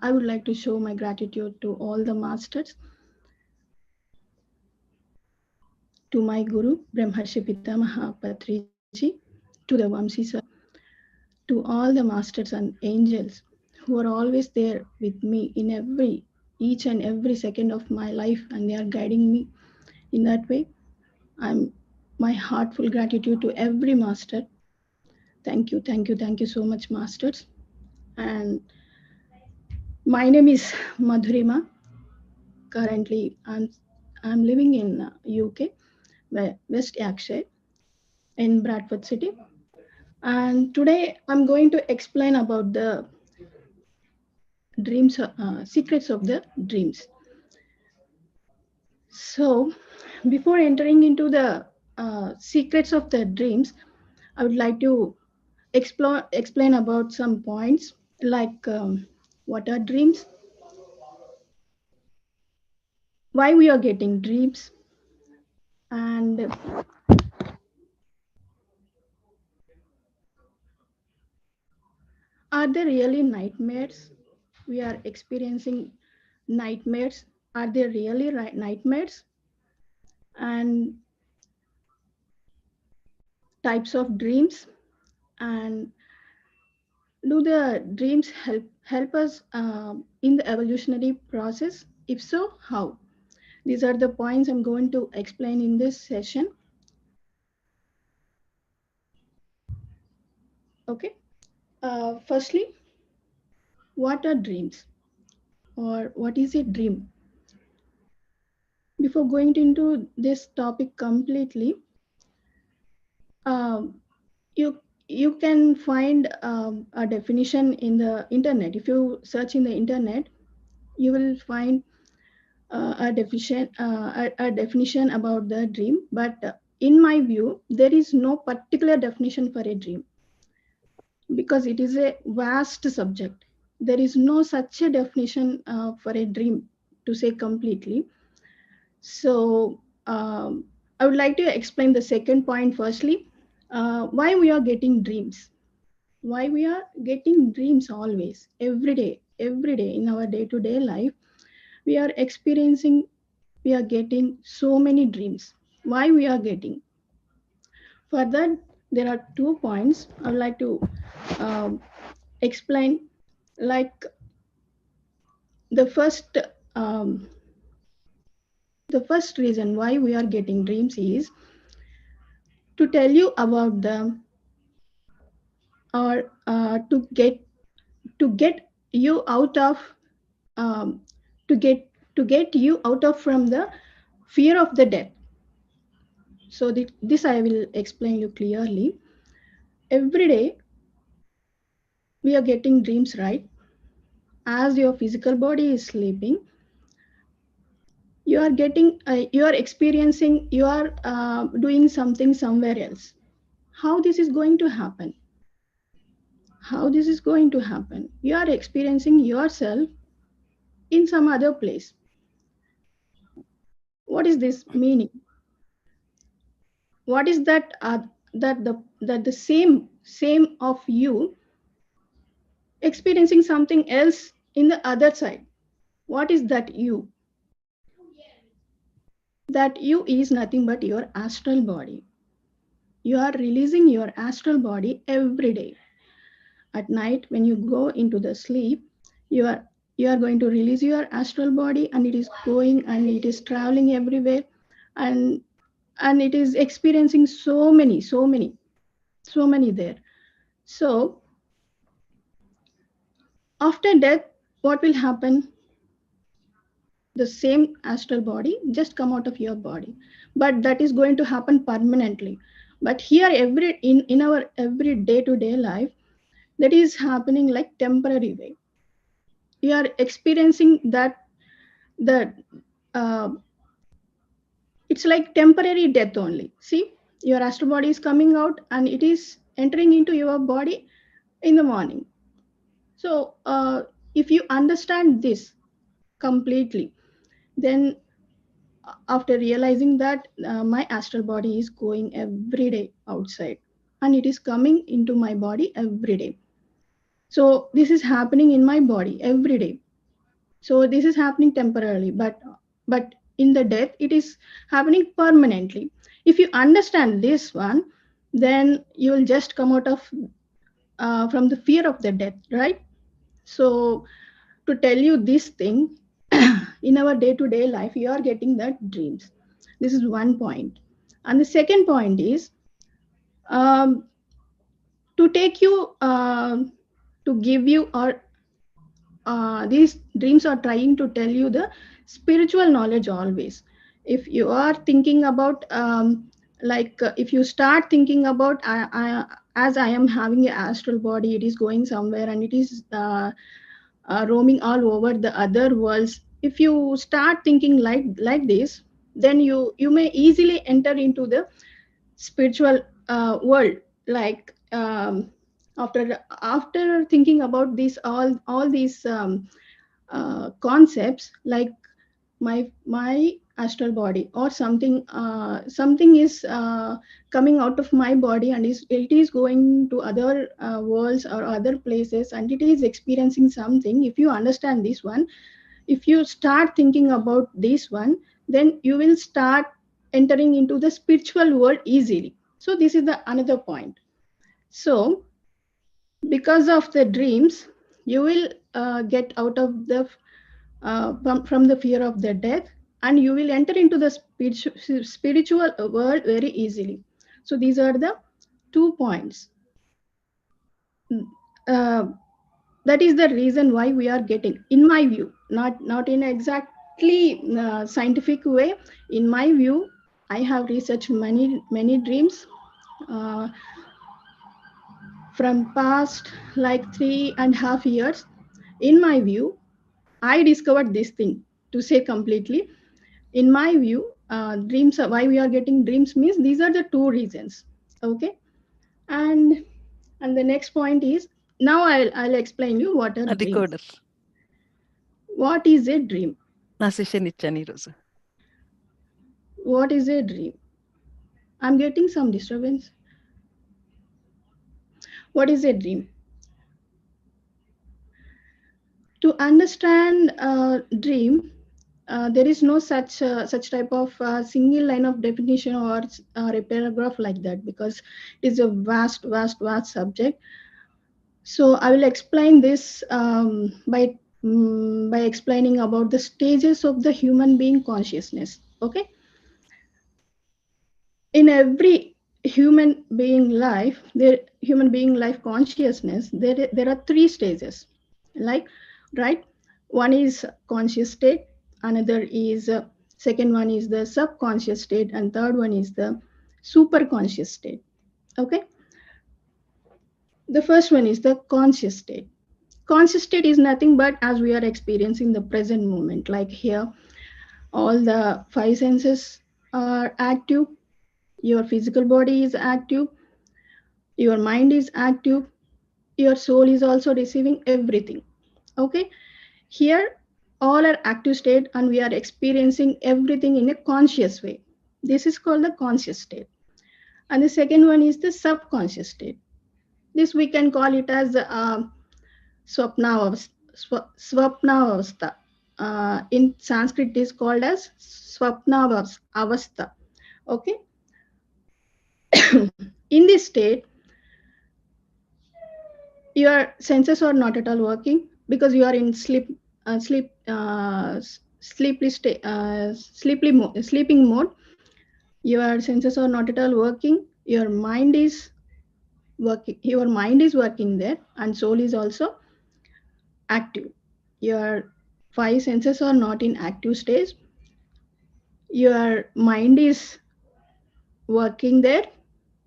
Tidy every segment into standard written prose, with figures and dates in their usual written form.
I would like to show my gratitude to all the masters, to my Guru, Brahmarshi Pitamaha Patriji, to the Vamsi sir, to all the masters and angels who are always there with me in each and every second of my life, and they are guiding me in that way. I'm my heartful gratitude to every master. Thank you so much, masters. And my name is Madhurima. Currently, I'm living in UK, West Yorkshire, in Bradford City. And today I'm going to explain about the dreams, secrets of the dreams. So, before entering into the secrets of the dreams, I would like to explain about some points like what are dreams, why we are getting dreams, and are they really nightmares? We are experiencing nightmares. Are they really nightmares? And types of dreams, and do the dreams help us in the evolutionary process? If so, how? These are the points I'm going to explain in this session. Okay. Firstly, what are dreams, or what is a dream? Before going into this topic completely, um, you can find a definition in the internet. If you search in the internet, you will find a definition about the dream. But in my view, there is no particular definition for a dream because it is a vast subject. There is no such a definition for a dream to say completely. So I would like to explain the second point firstly. Why we are getting dreams? Why we are getting dreams always, every day in our day-to-day life, we are experiencing, we are getting so many dreams. Why we are getting? For that, there are 2 points I would like to um, explain. Like the first, um, the first reason why we are getting dreams is to tell you about them, or to get you out of um, to get you out of from the fear of the death. So this I will explain you clearly. Every day we are getting dreams, right? As your physical body is sleeping, you are experiencing, you are doing something somewhere else. How this is going to happen? How this is going to happen? You are experiencing yourself in some other place. What is this meaning? What is that? That the same of you experiencing something else in the other side. What is that you? That you is nothing but your astral body. You are releasing your astral body every day. At night, when you go into the sleep, you are you are going to release your astral body, and it is going and it is traveling everywhere, and it is experiencing so many there. So after death, what will happen? The same astral body just come out of your body, but that is going to happen permanently. But here, in our every day to day life, that is happening like temporary way. You are experiencing that uh, it's like temporary death only. See, your astral body is coming out and it is entering into your body in the morning. So if you understand this completely, then after realizing that my astral body is going every day outside and it is coming into my body every day. So this is happening in my body every day. So this is happening temporarily, but in the death it is happening permanently. If you understand this one, then you will just come out of from the fear of the death, right? So to tell you this thing, in our day-to-day life, you are getting that dreams. This is one point. And the second point is, um, to take you to give you, or these dreams are trying to tell you the spiritual knowledge always. If you are thinking about if you start thinking about as I am having an astral body, it is going somewhere and it is roaming all over the other worlds. If you start thinking like this, then you may easily enter into the spiritual world. Like after thinking about these all these concepts, like my astral body or something is coming out of my body and it is going to other worlds or other places and it is experiencing something. If you understand this one, if you start thinking about this one, then you will start entering into the spiritual world easily. So this is the another point. So because of the dreams, you will get out of the from the fear of the death, and you will enter into the spiritual world very easily. So these are the 2 points. uh, that is the reason why we are getting, in my view, not in exactly scientific way. In my view, I have researched many dreams uh, from past like 3.5 years. In my view, I discovered this thing. To say completely, in my view, dreams why we are getting dreams means these are the two reasons. Okay. And the next point is, now I'll explain you what are dreams. Decoder. What is a dream? నా session ఇచ్చాను ఈరోజు. What is a dream? I'm getting some disturbance. What is a dream? To understand dream, there is no such type of single line of definition or a paragraph like that, because it's a vast subject. So I will explain this by explaining about the stages of the human being consciousness. Okay, in every human being life consciousness, there are three stages, like, right? One is conscious state, another is second one is the subconscious state, and third one is the super conscious state. Okay, the first one is the conscious state. Conscious state is nothing but as we are experiencing the present moment, like here all the five senses are active, your physical body is active, your mind is active, your soul is also receiving everything. Okay, here all are active state and we are experiencing everything in a conscious way. This is called the conscious state. And the second one is the subconscious state. This we can call it as swapna in Sanskrit it is called as swapna avastha. Okay, in this state your senses are not at all working because you are in sleeping mode. Your senses are not at all working. Your mind is working there, and soul is also active. Your five senses are not in active stage. Your mind is working there.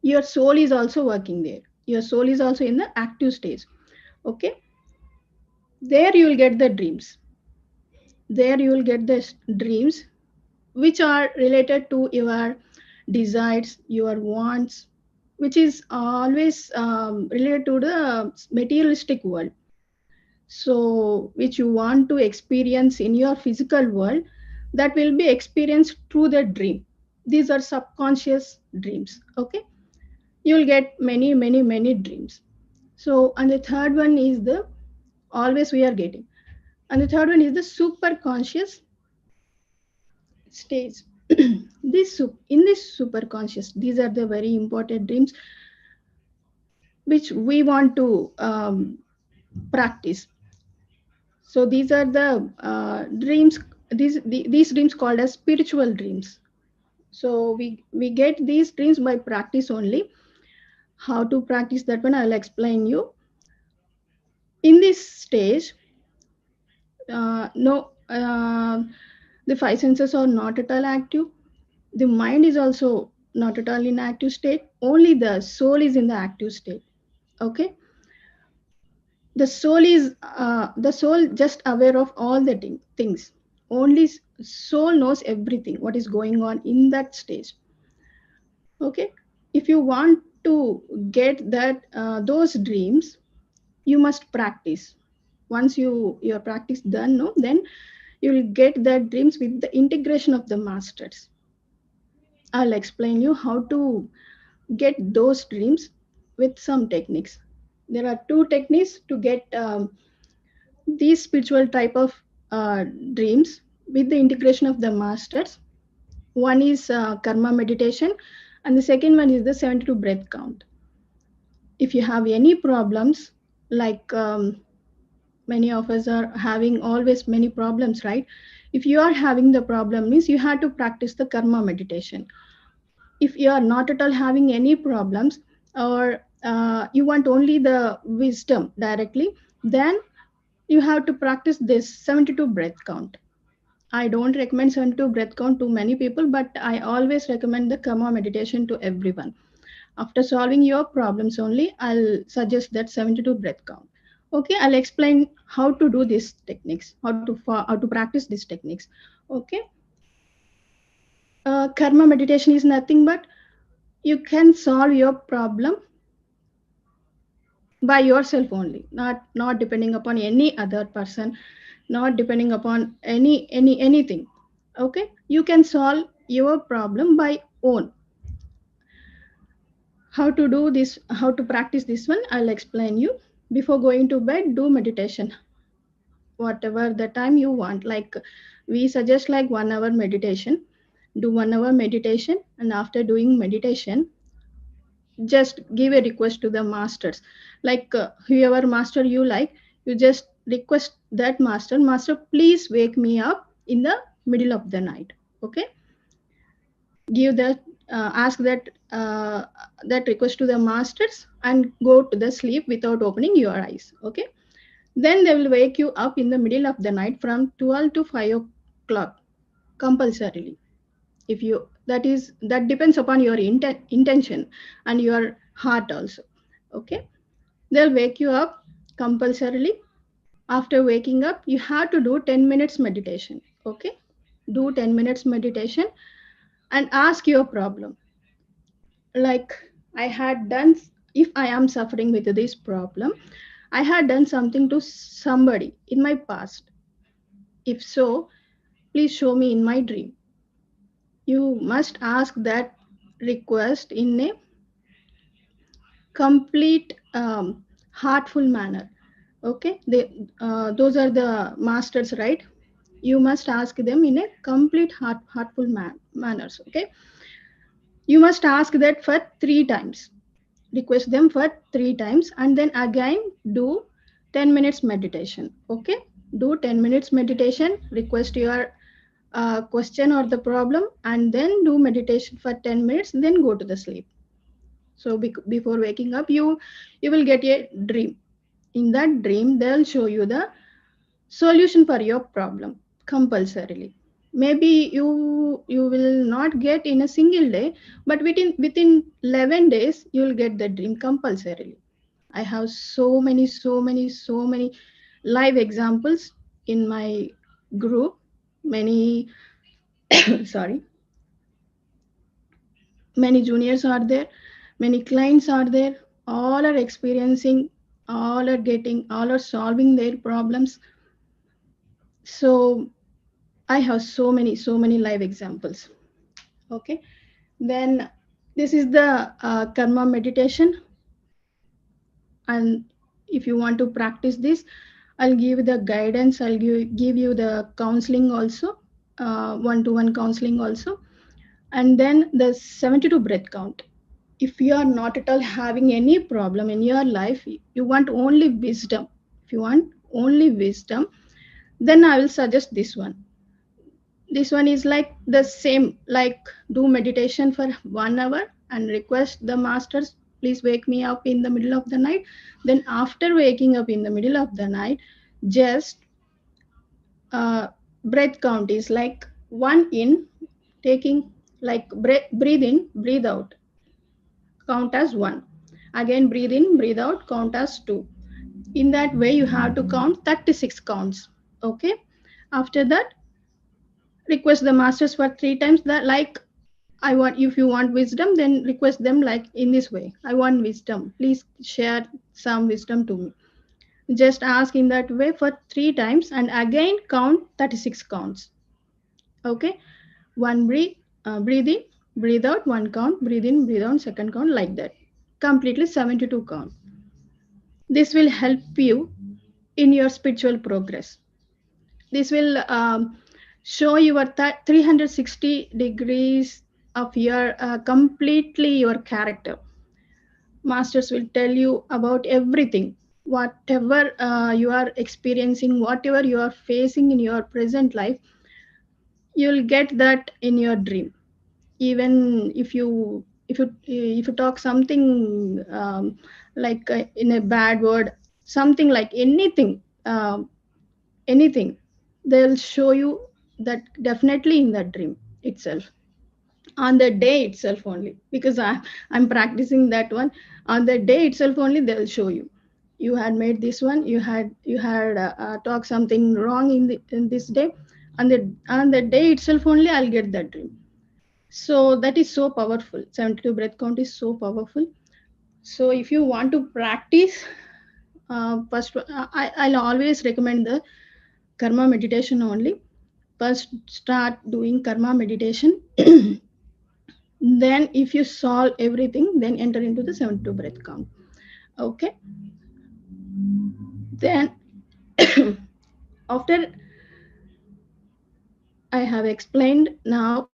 Your soul is also working there. Your soul is also in the active stage. Okay, there you will get the dreams. There you will get the dreams which are related to your desires, your wants, which is always related to the materialistic world. So which you want to experience in your physical world, that will be experienced through the dream. These are subconscious dreams. Okay, you will get many dreams. So, and the third one is the always we are getting. And the third one is the super conscious stage. In this super conscious, these are the very important dreams which we want to practice. So these are the dreams. These dreams called as spiritual dreams. So we get these dreams by practice only. How to practice that one, I'll explain you. In this stage, no, the five senses are not at all active. The mind is also not at all in active state. Only the soul is in the active state. Okay, the soul just aware of all the things. Only soul knows everything what is going on in that stage. Okay, if you want to get that those dreams, you must practice. Once your practice done, no, then you will get that dreams with the integration of the masters. I'll explain you how to get those dreams with some techniques. There are two techniques to get these spiritual type of dreams with the integration of the masters. One is karma meditation, and the second one is the 72 breath count. If you have any problems, like many of us are having always many problems, right? If you are having the problem, means you have to practice the karma meditation. If you are not at all having any problems, or you want only the wisdom directly, then you have to practice this 72 breath count. I don't recommend 72 breath count to many people, but I always recommend the karma meditation to everyone. After solving your problems only, I'll suggest that 72 breath count. Okay, I'll explain how to do these techniques, how to practice these techniques. Okay, karma meditation is nothing but you can solve your problem by yourself only, not depending upon any other person, not depending upon anything. Okay, you can solve your problem by own. How to do this, how to practice this one, I'll explain you. Before going to bed, do meditation whatever the time you want. Like we suggest like 1 hour meditation. Do 1 hour meditation, and after doing meditation, just give a request to the masters. Like whoever master you like, you just request that master, please wake me up in the middle of the night. Okay, give that ask that request to the masters and go to the sleep without opening your eyes. Okay, then they will wake you up in the middle of the night from 12 to 5 o'clock compulsorily. If you, that depends upon your intention and your heart also. Okay, they'll wake you up compulsorily. After waking up, you have to do 10 minutes meditation. Okay, do 10 minutes meditation and ask your problem. Like, I had done, if I am suffering with this problem, I had done something to somebody in my past. If so, please show me in my dream. You must ask that request in a complete heartful manner. Okay, those are the masters, right? You must ask them in a complete heartful manners. Okay, you must ask that for 3 times. Request them for 3 times, and then again do 10 minutes meditation. Okay, do 10 minutes meditation, request your question or the problem, and then do meditation for 10 minutes, then go to the sleep. So before waking up, you will get a dream. In that dream, they'll show you the solution for your problem compulsorily. Maybe you will not get in a single day, but within 11 days you will get the dream compulsorily. I have so many live examples in my group. Many sorry, many juniors are there, many clients are there, all are experiencing, all are getting, all are solving their problems. So I have so many live examples. Okay, then this is the karma meditation, and if you want to practice this, I'll give the guidance, I'll give you the counseling also, one-to-one counseling also. And then the 72 breath count. If you are not at all having any problem in your life, you want only wisdom. If you want only wisdom, then I will suggest this one. This one is like the same, like do meditation for 1 hour and request the masters, please wake me up in the middle of the night. Then after waking up in the middle of the night, just breath count is like one in, taking like breathe in, breathe out, count as one. Again, breathe in, breathe out, count as two. In that way, you have to count 36 counts. Okay. After that, request the masters for 3 times. That like I want, if you want wisdom, then request them like in this way. I want wisdom. Please share some wisdom to me. Just ask in that way for 3 times and again count 36 counts. Okay. One breathe, breathe in, breathe out, one count, breathe in, breathe out, second count, like that. Completely 72 count. This will help you in your spiritual progress. This will show your 360 degrees of your completely your character. Masters will tell you about everything, whatever you are experiencing, whatever you are facing in your present life, you'll get that in your dream. Even if you talk something like in a bad word, something like anything, anything, they'll show you that definitely in that dream itself, on the day itself only, because I'm practicing that one. On the day itself only they'll show you, you had made this one, you had talked something wrong in this day. On the day itself only I'll get that dream. So that is so powerful. 72 breath count is so powerful. So if you want to practice, first I'll always recommend the karma meditation only. First start doing karma meditation. Then if you solve everything, then enter into the 72 breath count. Okay. Then after I have explained now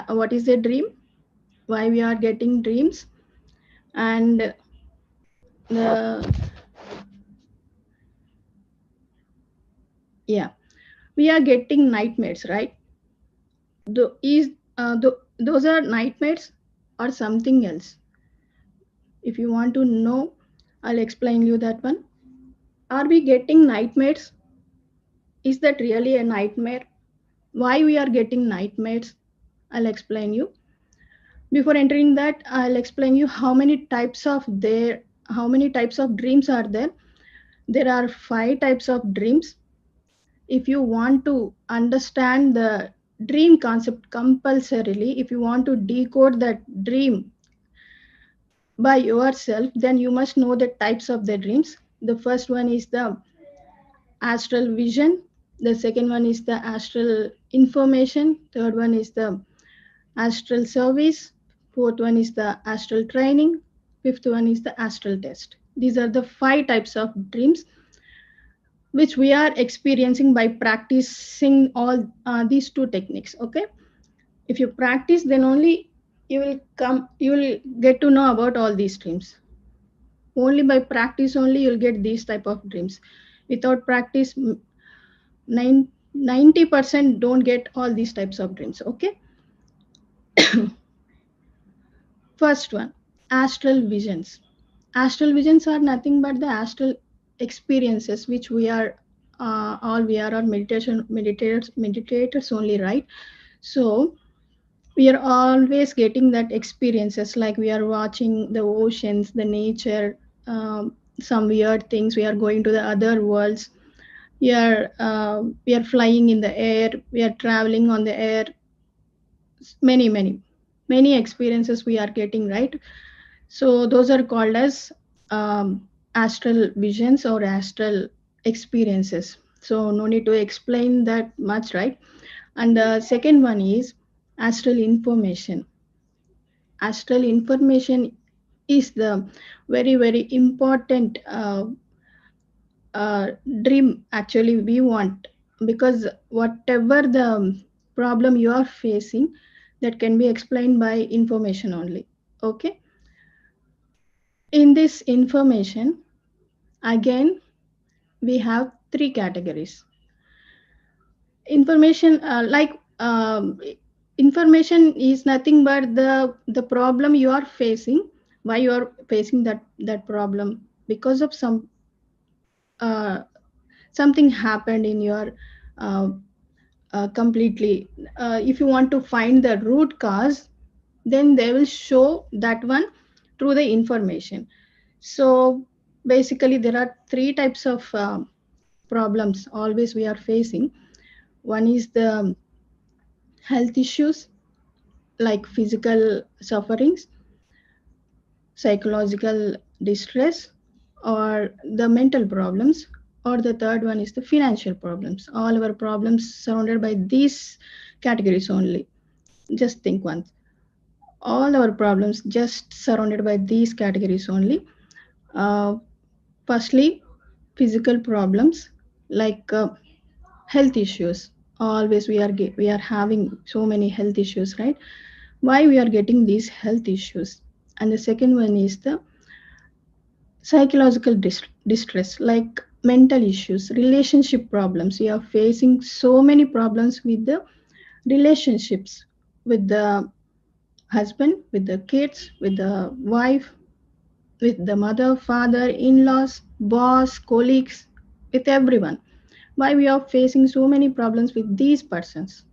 what is a dream, why we are getting dreams, and the yeah, we are getting nightmares, right? Those are nightmares or something else? If you want to know, I'll explain you that one. Are we getting nightmares? Is that really a nightmare? Why we are getting nightmares? I'll explain you. Before entering that, I'll explain you how many types of dreams are there. There are 5 types of dreams. If you want to understand the dream concept compulsorily, if you want to decode that dream by yourself, then you must know the types of the dreams. The first one is the astral vision. The second one is the astral information. Third one is the astral service. Fourth one is the astral training. Fifth one is the astral test. These are the 5 types of dreams which we are experiencing by practicing all these 2 techniques. Okay, if you practice, then only you will get to know about all these dreams. Only by practice only you'll get these type of dreams. Without practice, 90% don't get all these types of dreams. Okay. First one, astral visions. Astral visions are nothing but the astral experiences which we are on meditators only, right? So we are always getting that experiences, like we are watching the oceans, the nature, some weird things. We are going to the other worlds. We are flying in the air. We are traveling on the air. Many experiences we are getting, right? So those are called as astral visions or astral experiences. So no need to explain that much, right? And the second one is astral information. Astral information is the very important uh, dream actually we want, because whatever the problem you are facing, that can be explained by information only. Okay, in this information, again we have three categories. Information, information is nothing but the problem you are facing, why you are facing that problem, because of uh, something happened in your uh, completely. If you want to find the root cause, then they will show that one through the information. So basically there are three types of problems always we are facing. One is the health issues, like physical sufferings, psychological distress, or the mental problems, or the third one is the financial problems. All our problems surrounded by these categories only. Just think once. All our problems just surrounded by these categories only. Uh, Firstly, physical problems, like health issues. Always we are having so many health issues, right? Why we are getting these health issues? And the second one is the psychological distress, like mental issues, relationship problems. We are facing so many problems with the relationships, with the husband, with the kids, with the wife, with the mother, father, in-laws, boss, colleagues, with everyone. Why we are facing so many problems with these persons?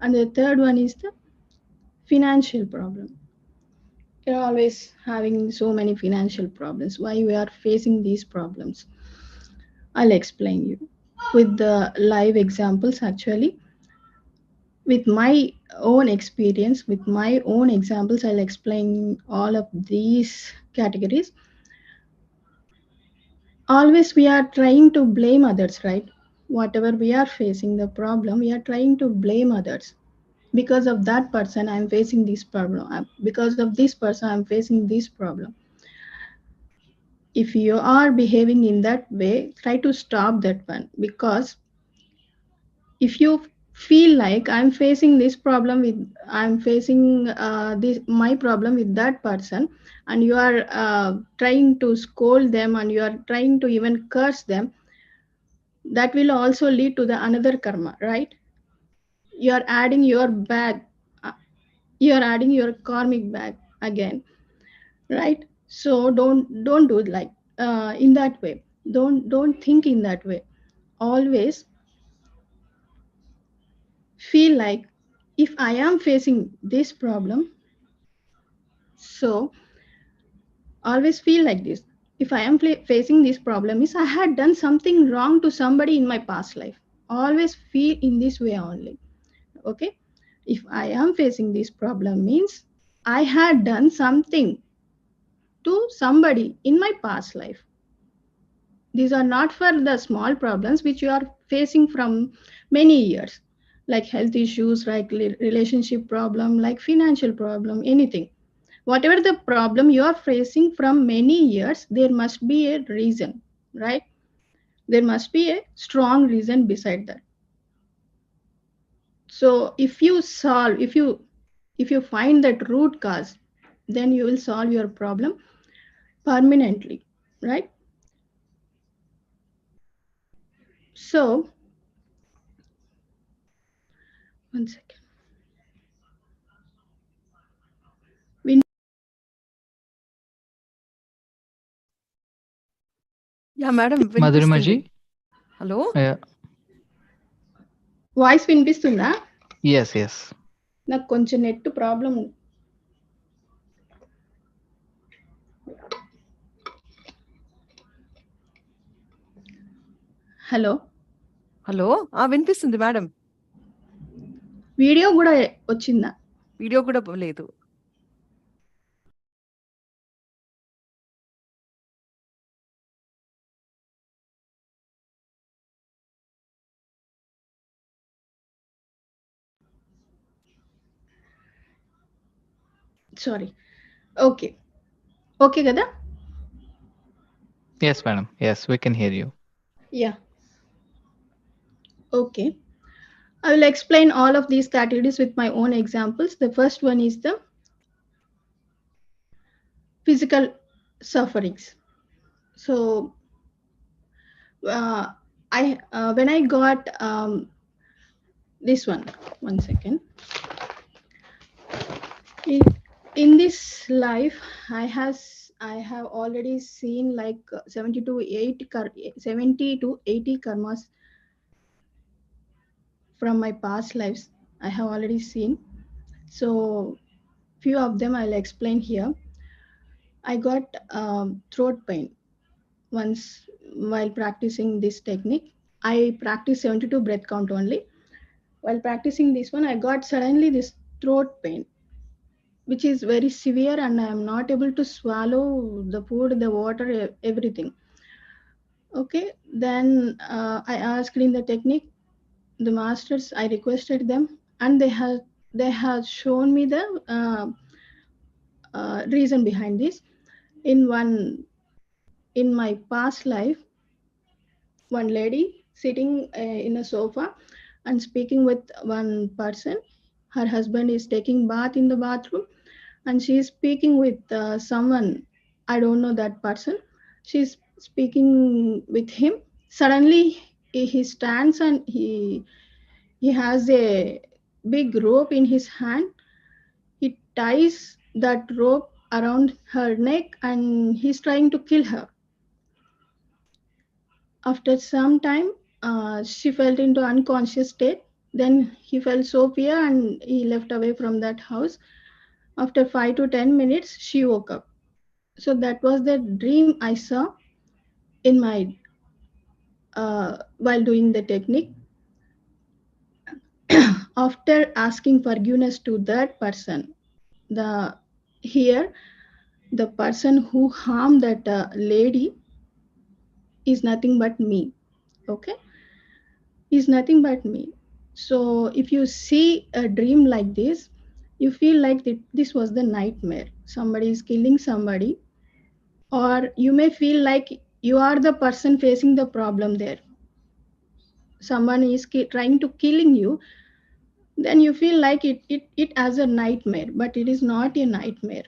And the third one is the financial problem. You're always having so many financial problems. Why we are facing these problems? I'll explain you with the live examples. Actually, with my own experience, with my own examples, I'll explain all of these categories. Always we are trying to blame others, right? Whatever we are facing the problem, we are trying to blame others. Because of that person I'm facing this problem. Because of this person I'm facing this problem. If you are behaving in that way, try to stop that one. Because if you feel like I'm facing this my problem with that person, and you are trying to scold them, and you are trying to even curse them, that will also lead to the another karma, right? You are adding your bag, uh, you are adding your karmic bag again, right? So don't do it like in that way. Don't think in that way. Always feel like, if I am facing this problem, so always feel like this. If I am facing this problem, is I had done something wrong to somebody in my past life. Always feel in this way only. Okay, if I am facing this problem, means I had done something to somebody in my past life. These are not for the small problems which you are facing from many years, like health issues, like relationship problem, like financial problem, anything. Whatever the problem you are facing from many years, there must be a reason, right? There must be a strong reason beside that. So if you find that root cause, then you will solve your problem permanently, right? So one second. We Yeah, madam, Madhurima వినిపిస్తుంది. ji? Hello voice వినిపిస్తుందా? Yes, yes. నాకు కొంచెం net problem. Hello, hello వినిపిస్తుంది madam. Video కూడా వచ్చిందా? Video కూడా లేదు. Sorry. Okay, okay కదా? Yes, madam. Yes, we can hear you. Yeah, okay. I will explain all of these categories with my own examples. The first one is the physical sufferings. So, uh, I when I got this one second. In, in this life, I have already seen like 70 to 80 karmas from my past lives. I have already seen. So few of them I'll explain here. I got throat pain once while practicing this technique. I practiced 72 breath count only. While practicing this one, I got suddenly this throat pain, which is very severe, and I am not able to swallow the food, the water, everything. Okay, then I asked in the technique, the masters. I requested them, and they have shown me the reason behind this. In one in my past life, one lady sitting in a sofa and speaking with one person. Her husband is taking bath in the bathroom, and she is speaking with someone. I don't know that person. She's speaking with him. Suddenly, he stands and he has a big rope in his hand. He ties that rope around her neck and he's trying to kill her. After some time, she fell into unconscious state. Then he felt so fear and he left away from that house. After 5 to 10 minutes, she woke up. So that was the dream I saw in my while doing the technique. After asking forgiveness to that person, the here the person who harmed that lady is nothing but me. Okay, is nothing but me. So if you see a dream like this, you feel like this was the nightmare. Somebody is killing somebody, or you may feel like you are the person facing the problem there. Someone is trying to killing you, then you feel like it as a nightmare, but it is not a nightmare.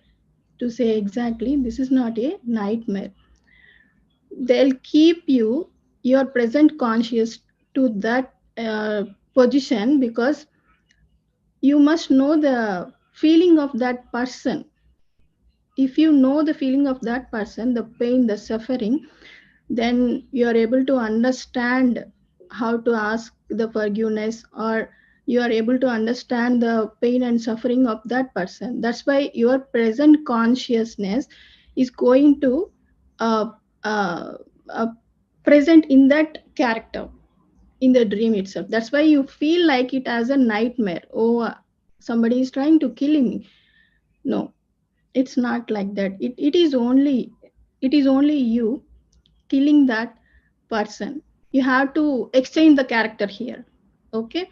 To say exactly, this is not a nightmare. They'll keep your present conscious to that position, because you must know the feeling of that person. If you know the feeling of that person, the pain, the suffering, then you are able to understand how to ask the forgiveness, or you are able to understand the pain and suffering of that person. That's why your present consciousness is going to uh, uh, uh, present in that character in the dream itself. That's why you feel like it as a nightmare. Oh, somebody is trying to kill me. No, it's not like that. It is only you killing that person. You have to exchange the character here. Okay,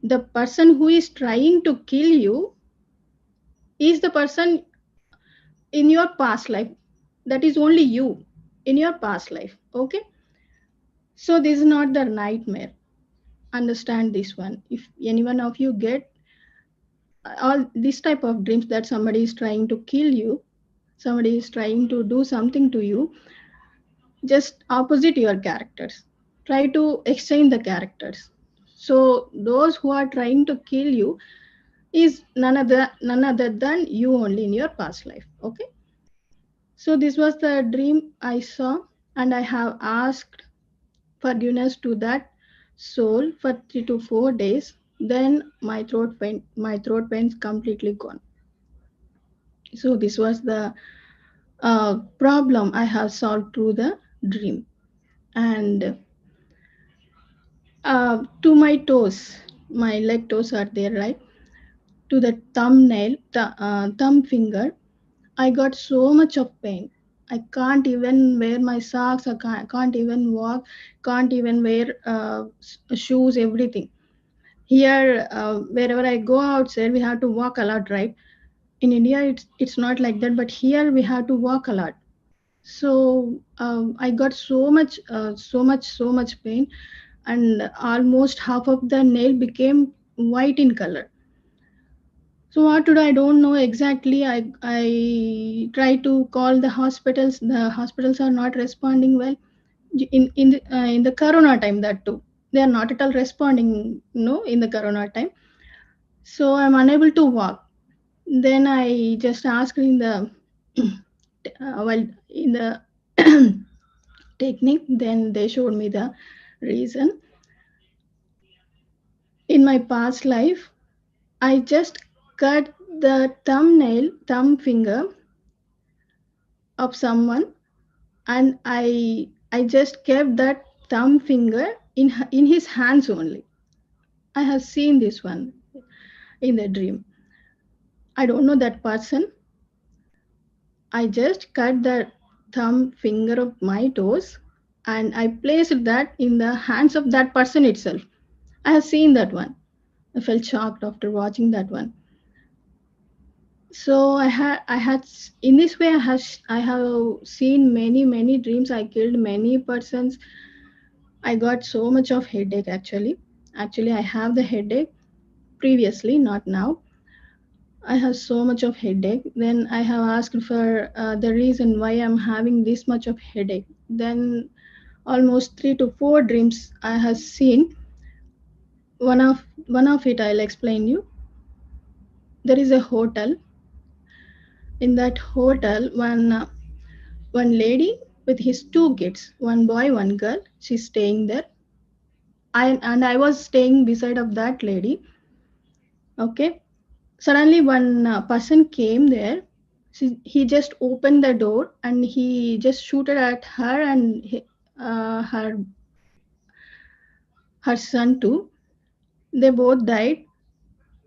the person who is trying to kill you is the person in your past life. That is only you in your past life. Okay, so this is not the nightmare. Understand this one. If any one of you get all this type of dreams that somebody is trying to kill you, somebody is trying to do something to you, just opposite your characters. Try to exchange the characters. So those who are trying to kill you is none other than you only in your past life. Okay. So this was the dream I saw, and I have asked forgiveness to that soul for 3 to 4 days. Then my throat pain is completely gone. So this was the problem I have solved through the dream. And to my toes, my leg toes are there, right? To the thumb finger, I got so much of pain. I can't even wear my socks. I can't even walk. Can't even wear shoes. Everything here, wherever I go outside, we have to walk a lot, right? In India, it's not like that, but here we have to walk a lot. I got so much pain, and almost half of the nail became white in color. So what to do? I don't know exactly. I try to call the hospitals. The hospitals are not responding well. In the Corona time, that too, they are not at all responding. No, in the Corona time, so I'm unable to walk. Then I just asked in the well in the technique. Then they showed me the reason. In my past life, I just cut the thumb finger of someone, and I just kept that thumb finger in his hands only. I have seen this one in the dream. I don't know that person. I just cut the thumb finger of my toes, and I placed that in the hands of that person itself. I have seen that one. I felt shocked after watching that one. So I had in this way I have seen many dreams. I killed many persons. I got so much of headache actually. Actually, I have the headache previously, not now. I have so much of headache. Then I have asked for the reason why I'm having this much of headache. Then almost 3 to 4 dreams I have seen. One of it I'll explain you. There is a hotel. In that hotel, one lady with his 2 kids, one boy, one girl. She's staying there. I was staying beside of that lady. Okay. Suddenly, one person came there. He just opened the door and he just shooted at her and her son too. They both died,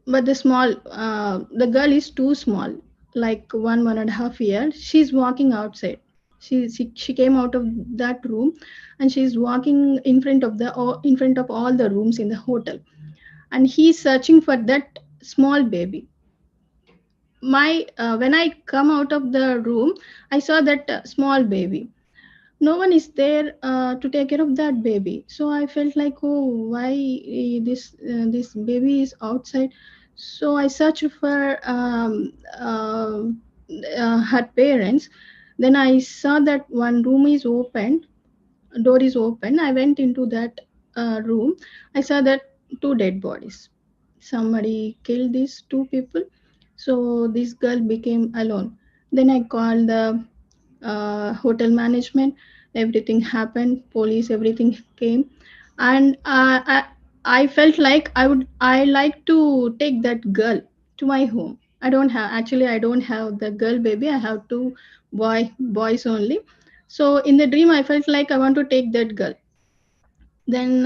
but the girl is too small, like 1.5 year. She's walking outside. She came out of that room, and she's walking in front of all the rooms in the hotel, and he's searching for that small baby. My When I come out of the room, I saw that small baby. No one is there to take care of that baby. So I felt like, oh, why this baby is outside. So I searched for her parents. Then I saw that one room is open, door is open. I went into that room. I saw that two dead bodies. Somebody killed these two people. So this girl became alone. Then I called the hotel management. Everything happened. Police, everything came, and I felt like I like to take that girl to my home. I don't have the girl baby. I have two boys only. So in the dream, I felt like I want to take that girl. Then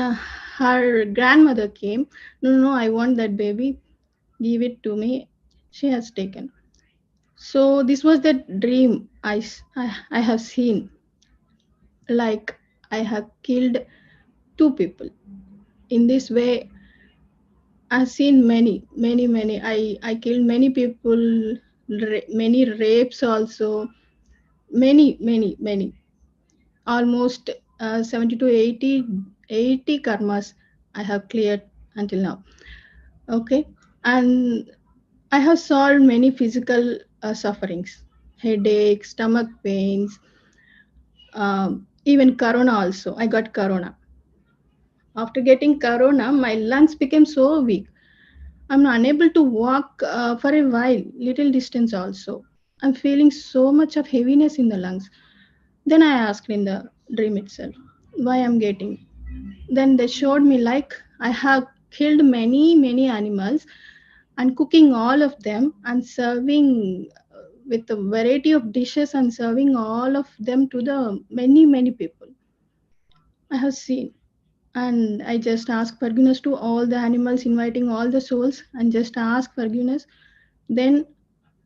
her grandmother came. No, no, I want that baby. Give it to me. She has taken. So this was the dream I have seen. Like I have killed two people. In this way, I've seen many. I killed many people, many rapes also, many. Almost 70 to 80 karmas I have cleared until now. Okay. And I have solved many physical sufferings, headache, stomach pains, even corona also. I got corona. After getting corona, my lungs became so weak. I'm unable to walk for a while, little distance also. I'm feeling so much of heaviness in the lungs. Then I asked in the dream itself why I'm getting. Then they showed me like I have killed many animals and cooking all of them and serving with a variety of dishes and serving all of them to the many people I have seen. And I just ask forgiveness to all the animals, inviting all the souls, and just ask forgiveness. Then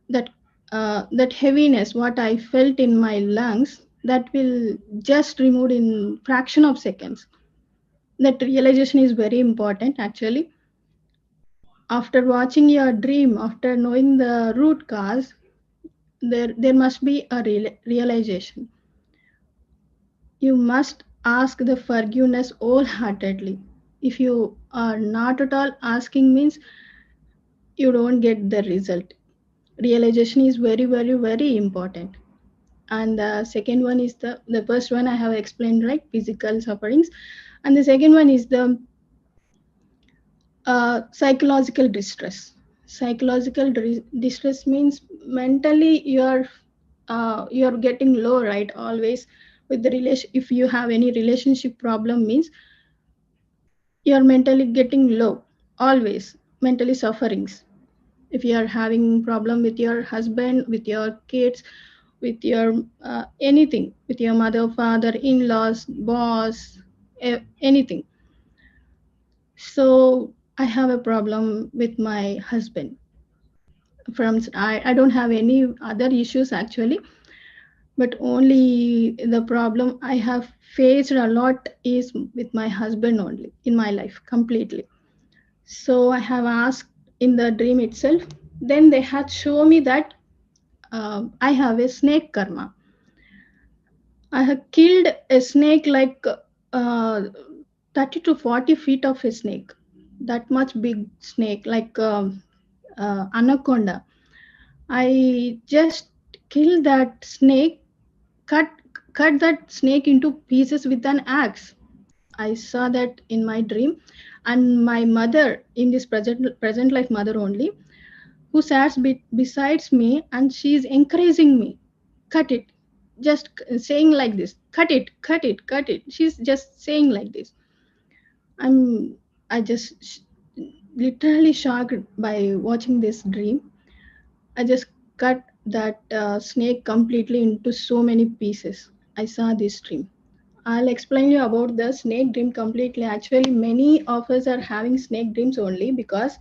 that that heaviness, what I felt in my lungs, that will just removed in fraction of seconds. That realization is very important actually. After watching your dream, after knowing the root cause, there must be a realization. You must ask the forgiveness wholeheartedly. If you are not at all asking means you don't get the result. Realization is very, very, very important. And the second one is the first one I have explained, right? Physical sufferings. And the second one is the psychological distress. Psychological distress means mentally you're getting low, right? Always with the relation. If you have any relationship problem, means you're mentally getting low. Always mentally sufferings. If you are having problem with your husband, with your kids, with your anything, with your mother, father, in-laws, boss, anything. So I have a problem with my husband. I don't have any other issues actually, but only the problem I have faced a lot is with my husband only in my life completely. So I have asked in the dream itself. Then they had shown me that I have a snake karma. I have killed a snake like uh, 30 to 40 feet of a snake. That much big snake, like anaconda. I just killed that snake, cut cut that snake into pieces with an axe. I saw that in my dream, and my mother in this present life mother only, who sat besides me, and she's encouraging me, cut it, just saying like this, cut it, cut it, cut it. She's just saying like this. I'm I just literally shocked by watching this dream. I just cut that snake completely into so many pieces. I saw this dream. I'll explain you about the snake dream completely. Actually, many of us are having snake dreams only because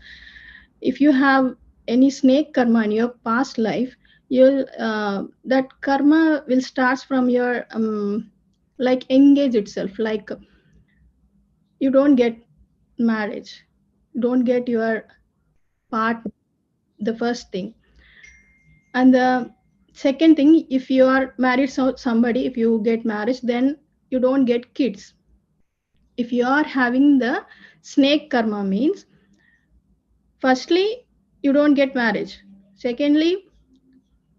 if you have any snake karma in your past life, you'll that karma will start from your like engage itself. Like you don't get marriage, don't get your part. The first thing. And the second thing, if you are married somebody, if you get married, then you don't get kids. If you are having the snake karma means, firstly, you don't get marriage. Secondly,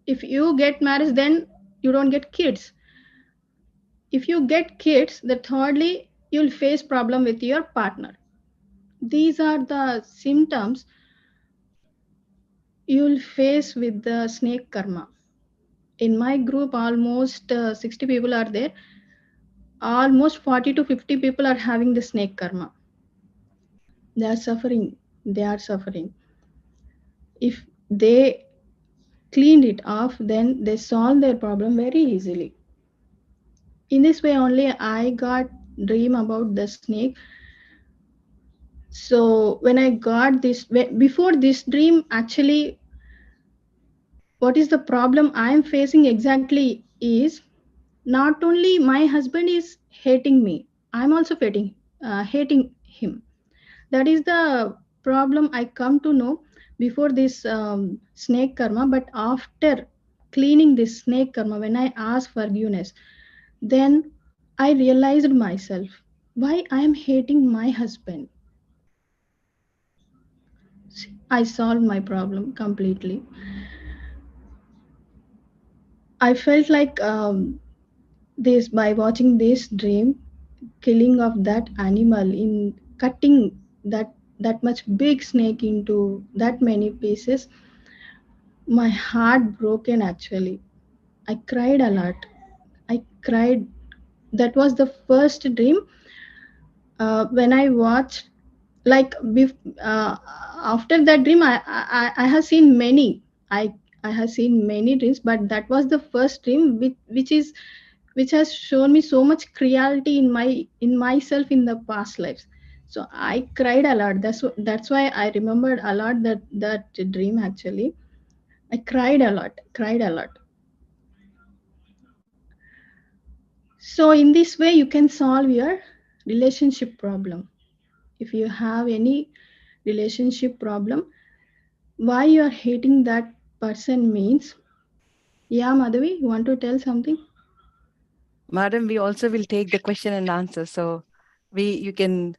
if you get married, then you don't get kids. If you get kids, then thirdly, you'll face problem with your partner. These are the symptoms you'll face with the snake karma. In my group, almost 60 people are there. Almost 40 to 50 people are having the snake karma. They are suffering. They are suffering. If they cleaned it off, then they solve their problem very easily. In this way only I got dream about the snake. So when I got this, before this dream, actually, what is the problem I am facing exactly is not only my husband is hating me, I'm also hating him. That is the problem I come to know before this snake karma. But after cleaning this snake karma, when I asked forgiveness, then I realized myself why I am hating my husband. I solved my problem completely. I felt like this by watching this dream, killing of that animal in cutting that much big snake into that many pieces. My heart broken actually. I cried a lot. I cried. That was the first dream when I watched. Like after that dream, I have seen many. I have seen many dreams, but that was the first dream which has shown me so much cruelty in myself in the past lives. So I cried a lot. That's why I remembered a lot that dream actually. I cried a lot. Cried a lot. So, in this way, you can solve your relationship problem. If you have any relationship problem, why you are hating that person means, yeah, Madhavi, you want to tell something? Madam, we also will take the question and answer. So we can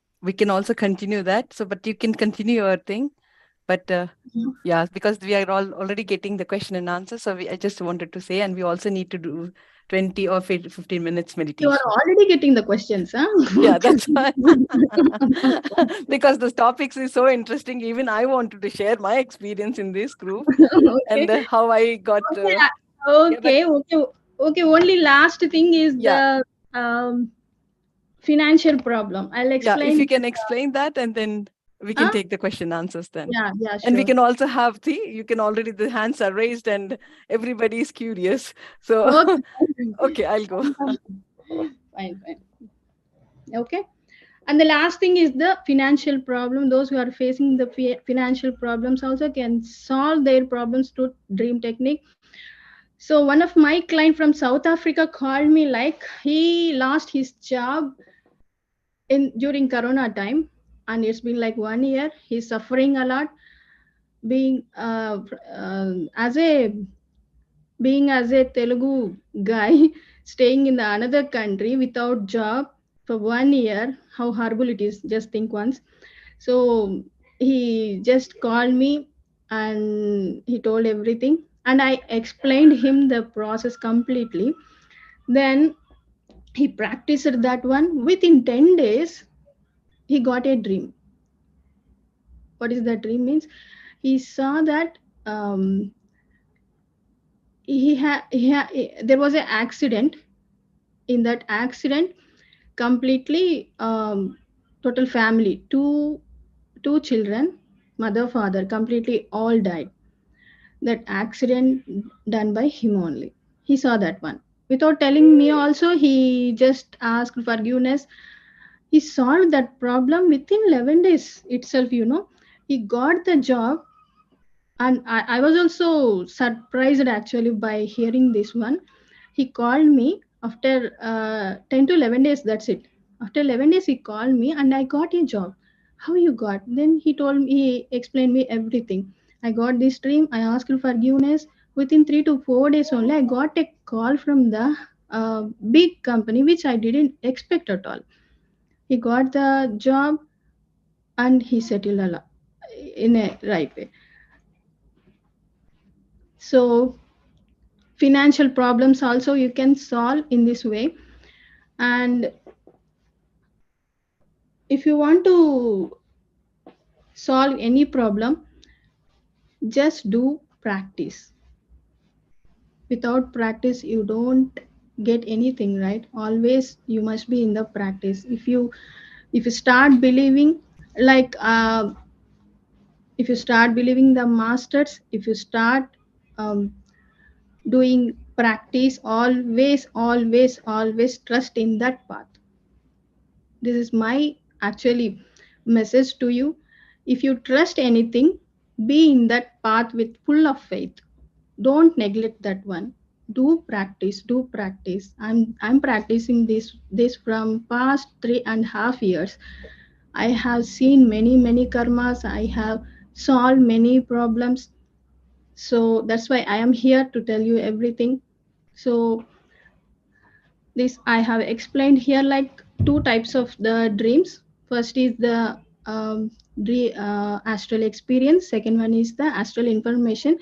also continue that. So, but you can continue your thing. But yeah, because we are all already getting the question and answer. So I just wanted to say, and we also need to do 20 or 15 minutes You are meditation. already getting the questions, huh? Yeah, Okay. that's why. Because the topics is so interesting. Even I wanted to share my experience in this group and Okay. how I got. Okay. Yeah, but Okay. Okay. Okay. Only last thing is yeah, the um, financial problem. I'll yeah. If you explain. can explain that, and then we can Huh? take the question answers then. Yeah. Yeah. And we Sure. can also have you can already, the hands are raised and everybody is curious. So, Okay. okay, I'll go. Fine. Fine. Fine. Fine. Okay. And the last thing is the financial problem. Those who are facing the financial problems also can solve their problems through dream technique. So one of my client from South Africa called me, like he lost his job in during Corona time, and it's been like 1 year. He's suffering a lot, being as a Telugu guy staying in the another country without job for 1 year. How horrible it is! Just think once. So he just called me and he told everything, and I explained him the process completely. Then he practiced that one. Within 10 days, he got a dream. What is that dream means? He saw that there was an accident. In that accident, completely total family, two children, mother, father, completely all died. That accident done by him only. He saw that one. Without telling me also, he just asked forgiveness. He solved that problem within 11 days itself. He got the job, and I was also surprised actually by hearing this one. He called me after 10 to 11 days, that's it. After 11 days, he called me and I got a job. How you got? Then he explained me everything. I got this dream, I asked forgiveness. Within 3 to 4 days only, I got a call from the big company, which I didn't expect at all. He got the job and he settled a lot in a right way. So financial problems also you can solve in this way. And if you want to solve any problem, just do practice. Without practice you don't get anything, right? Always you must be in the practice. If you start believing, like if you start believing the masters, if you start um, doing practice, always trust in that path. This is my actually message to you. If you trust anything, be in that path with full of faith. Don't neglect that one. Do practice. I'm practicing this from past 3.5 years. I have seen many karmas. I have solved many problems. So that's why I am here to tell you everything. So this I have explained here, like two types of the dreams. First is the astral experience. Second one is the astral information.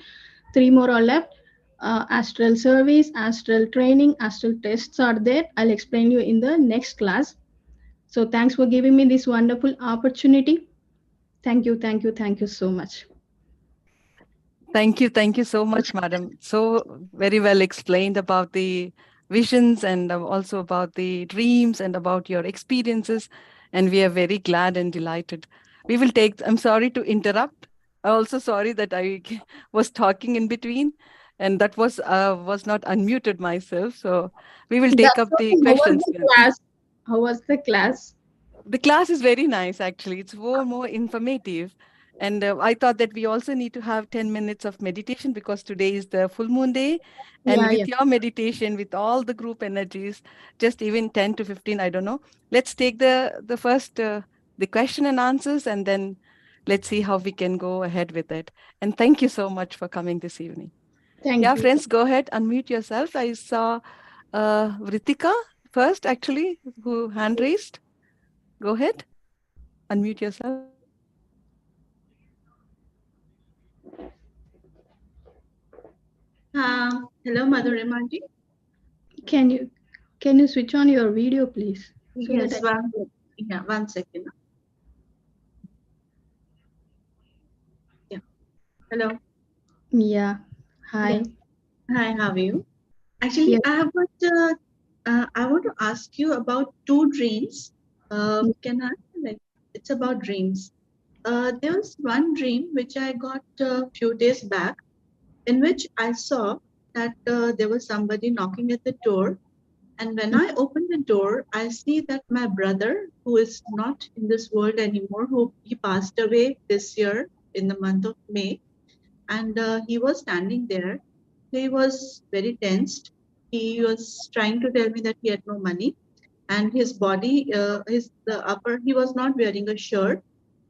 Three more are left. Astral service, astral training, astral tests are there. I'll explain you in the next class. So thanks for giving me this wonderful opportunity. Thank you so much. Thank you so much, madam. So very well explained about the visions and also about the dreams and about your experiences. And we are very glad and delighted. We will take, I'm sorry to interrupt. I'm also sorry that I was talking in between and that was not unmuted myself. So we will take That's up the okay. How was questions the then. class? How was the class? The class is very nice, actually. It's more informative. And I thought that we also need to have 10 minutes of meditation because today is the full moon day. And Yeah, yeah. with your meditation, with all the group energies, just even 10 to 15, I don't know. Let's take the first, the question and answers, and then let's see how we can go ahead with it. And thank you so much for coming this evening. Thank Yeah, you. friends, go ahead, unmute yourself. I saw Vritika. first, actually, who hand raised. Go ahead, unmute yourself. Hello, Madhurima ji. Can you can you switch on your video, please, so that Yes, I yeah, 1 second. Yeah. Hello. yeah. Yeah. Hi. Hi, how are you? Actually, Yes. I want to ask you about two dreams. Can I like it's about dreams. There was one dream which I got a few days back, in which I saw that there was somebody knocking at the door. And when I open the door, I see that my brother, who is not in this world anymore, who he passed away this year in the month of May, and he was standing there. He was very tensed. He was trying to tell me that he had no money, and his body, his the upper, he was not wearing a shirt,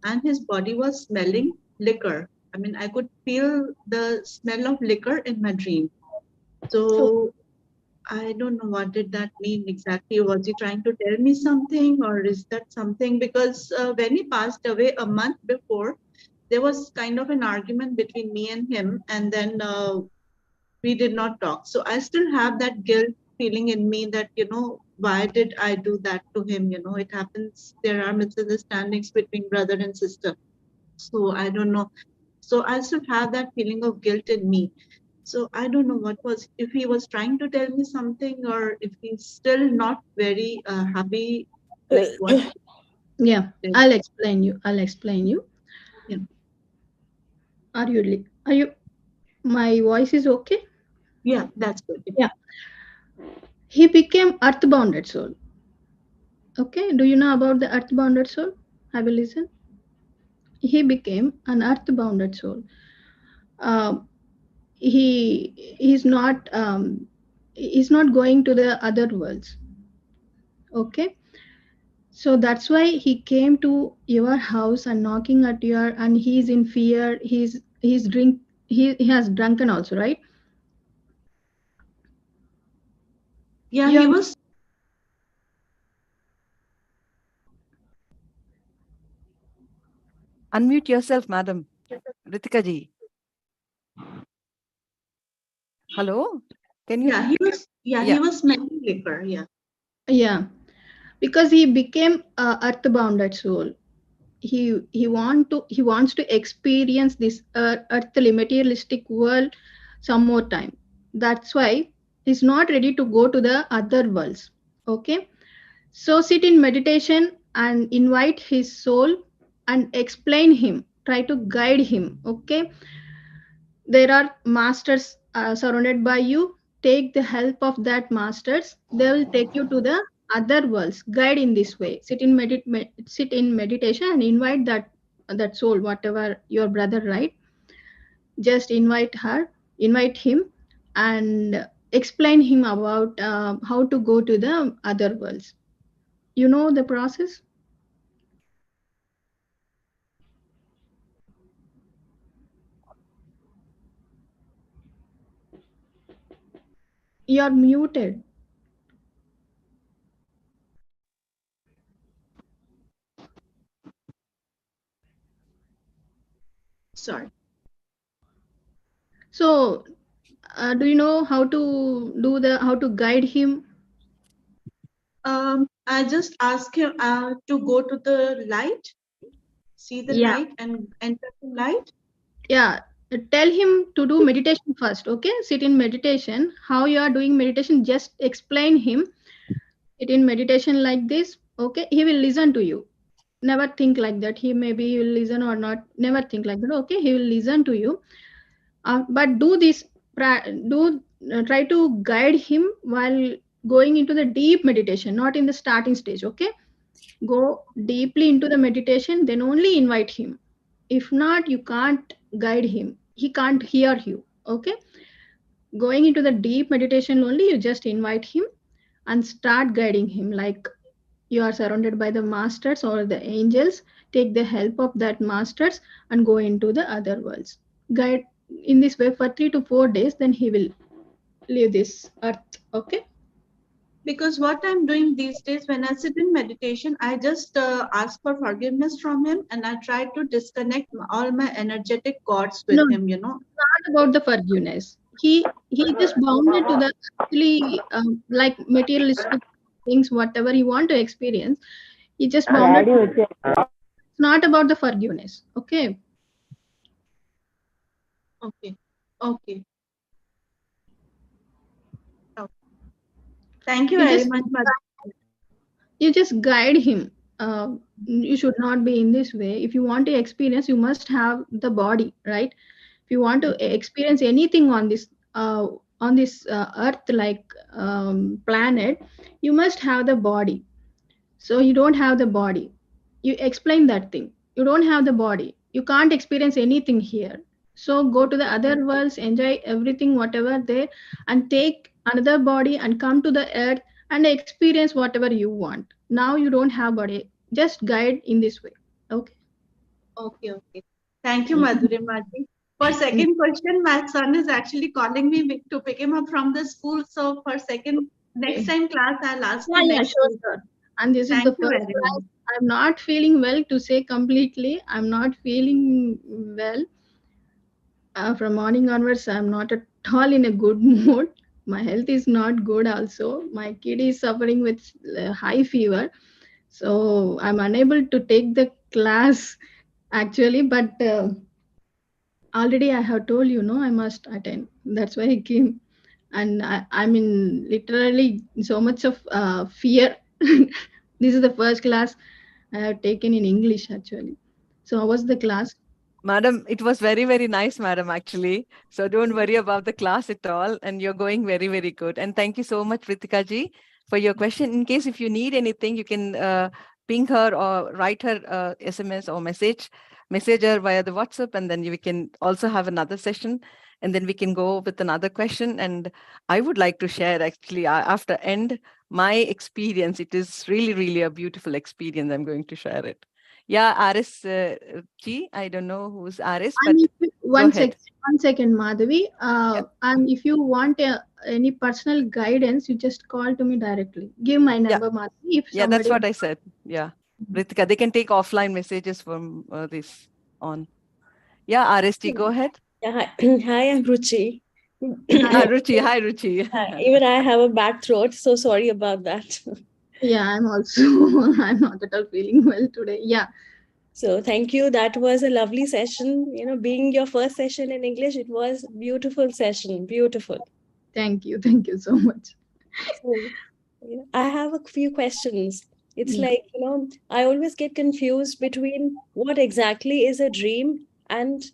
and his body was smelling liquor. I mean, I could feel the smell of liquor in my dream. Oh, So I don't know what did that mean exactly. Was he trying to tell me something, or is that something? Because when he passed away a month before, there was kind of an argument between me and him, and then we did not talk. So I still have that guilt feeling in me that, why did I do that to him? It happens. There are misunderstandings between brother and sister. So I don't know. So I still have that feeling of guilt in me. So I don't know what was, if he was trying to tell me something, or if he's still not very happy, like what yeah. he did. I'll explain you. I'll explain you. Yeah, Are you? My voice is okay. yeah, that's good. Yeah. He became earth-bounded soul. Okay. Do you know about the earth-bounded soul? Have you listened? He became an earth-bounded soul. Um, he's not he's not going to the other worlds. Okay. So that's why he came to your house and knocking at your, and he's in fear. He's drink. He has drunken also, right? Yeah, You he have, was. Unmute yourself, madam. Ritika ji. Hello? Can you? Yeah, he was. Yeah, he Yeah. was smelling liquor. Yeah. yeah, because he became a earth-bounded soul. He wants to experience this earthly materialistic world some more time. That's why he's not ready to go to the other worlds. Okay, so sit in meditation and invite his soul and explain him. Try to guide him. Okay, there are masters surrounded by you. Take the help of that masters. They will take you to the other worlds. Guide in this way. Sit in meditation and invite that soul, whatever your brother, right? Just invite him, and explain him about how to go to the other worlds. You know the process. You're muted. Sorry. So, do you know how to guide him? I just asked him to go to the light, see the Yeah, light, and enter the light. yeah. Tell him to do meditation first. Okay, sit in meditation. How you are doing meditation? Just explain him. Sit in meditation like this. Okay, he will listen to you. Never think like that. He will listen or not. Never think like that. Okay, he will listen to you. But do this. Do try to guide him while going into the deep meditation, not in the starting stage. Okay, go deeply into the meditation, then only invite him. If not, you can't guide him. He can't hear you. Okay, going into the deep meditation only, you just invite him and start guiding him like you are surrounded by the masters or the angels. Take the help of that masters and go into the other worlds. Guide in this way for 3 to 4 days, then he will leave this earth. Okay. Because what I'm doing these days when I sit in meditation, I just ask for forgiveness from him and I try to disconnect all my energetic cords No, with him, you know. not about the forgiveness. He just bounded to the actually like materialistic things, whatever he want to experience. He just bounded. It's not about the forgiveness. Okay, Okay. Okay. Okay. Thank you you very just much, guide him. You should not be in this way. If you want to experience, you must have the body, right? If you want to experience anything on this earth like planet, you must have the body. So you don't have the body. You explain that thing. You don't have the body. You can't experience anything here. So go to the other worlds, enjoy everything, whatever there, and take another body and come to the earth and experience whatever you want. Now you don't have body. Just guide in this way. Okay. Okay, okay. Thank you, Madhurima ji. For second question, my son is actually calling me to pick him up from the school. So for second, next Okay. time class, I'll ask Yeah, you yeah, next sure, week. sure. And this is the Thank you first very class. much. I'm not feeling well to say completely. I'm not feeling well. From morning onwards, I'm not at all in a good mood. My health is not good also. My kid is suffering with high fever. So I'm unable to take the class actually, but already I have told you, no, I must attend. That's why I came. And I'm in literally so much of fear. This is the first class I have taken in English actually. So how was the class? Madam, it was very, very nice, madam, actually. So don't worry about the class at all. And you're going very, very good. And thank you so much, Ritika ji, for your question. In case if you need anything, you can ping her or write her SMS or message her via the WhatsApp. And then we can also have another session. And then we can go with another question. And I would like to share actually after end my experience. It is really, really a beautiful experience. I'm going to share it. Yeah, Aris G. I don't know who's Aris, And but if you, go ahead. one second, Madhavi. Yeah, And if you want any personal guidance, you just call to me directly. Give my yeah, number, Madhavi. If yeah. That's somebody, what I said. Yeah, Ritika, they can take offline messages from this on. Yeah, Aris G. Go ahead. Yeah, hi, hi, I'm Ruchi. hi. Ruchi, hi Ruchi. Even I have a bad throat, so sorry about that. Yeah, I'm also. I'm not at all feeling well today. Yeah, So thank you. That was a lovely session. Being your first session in English, it was beautiful session. Beautiful. thank you. Thank you so much. So I have a few questions. It's Yeah. like, I always get confused between what exactly is a dream and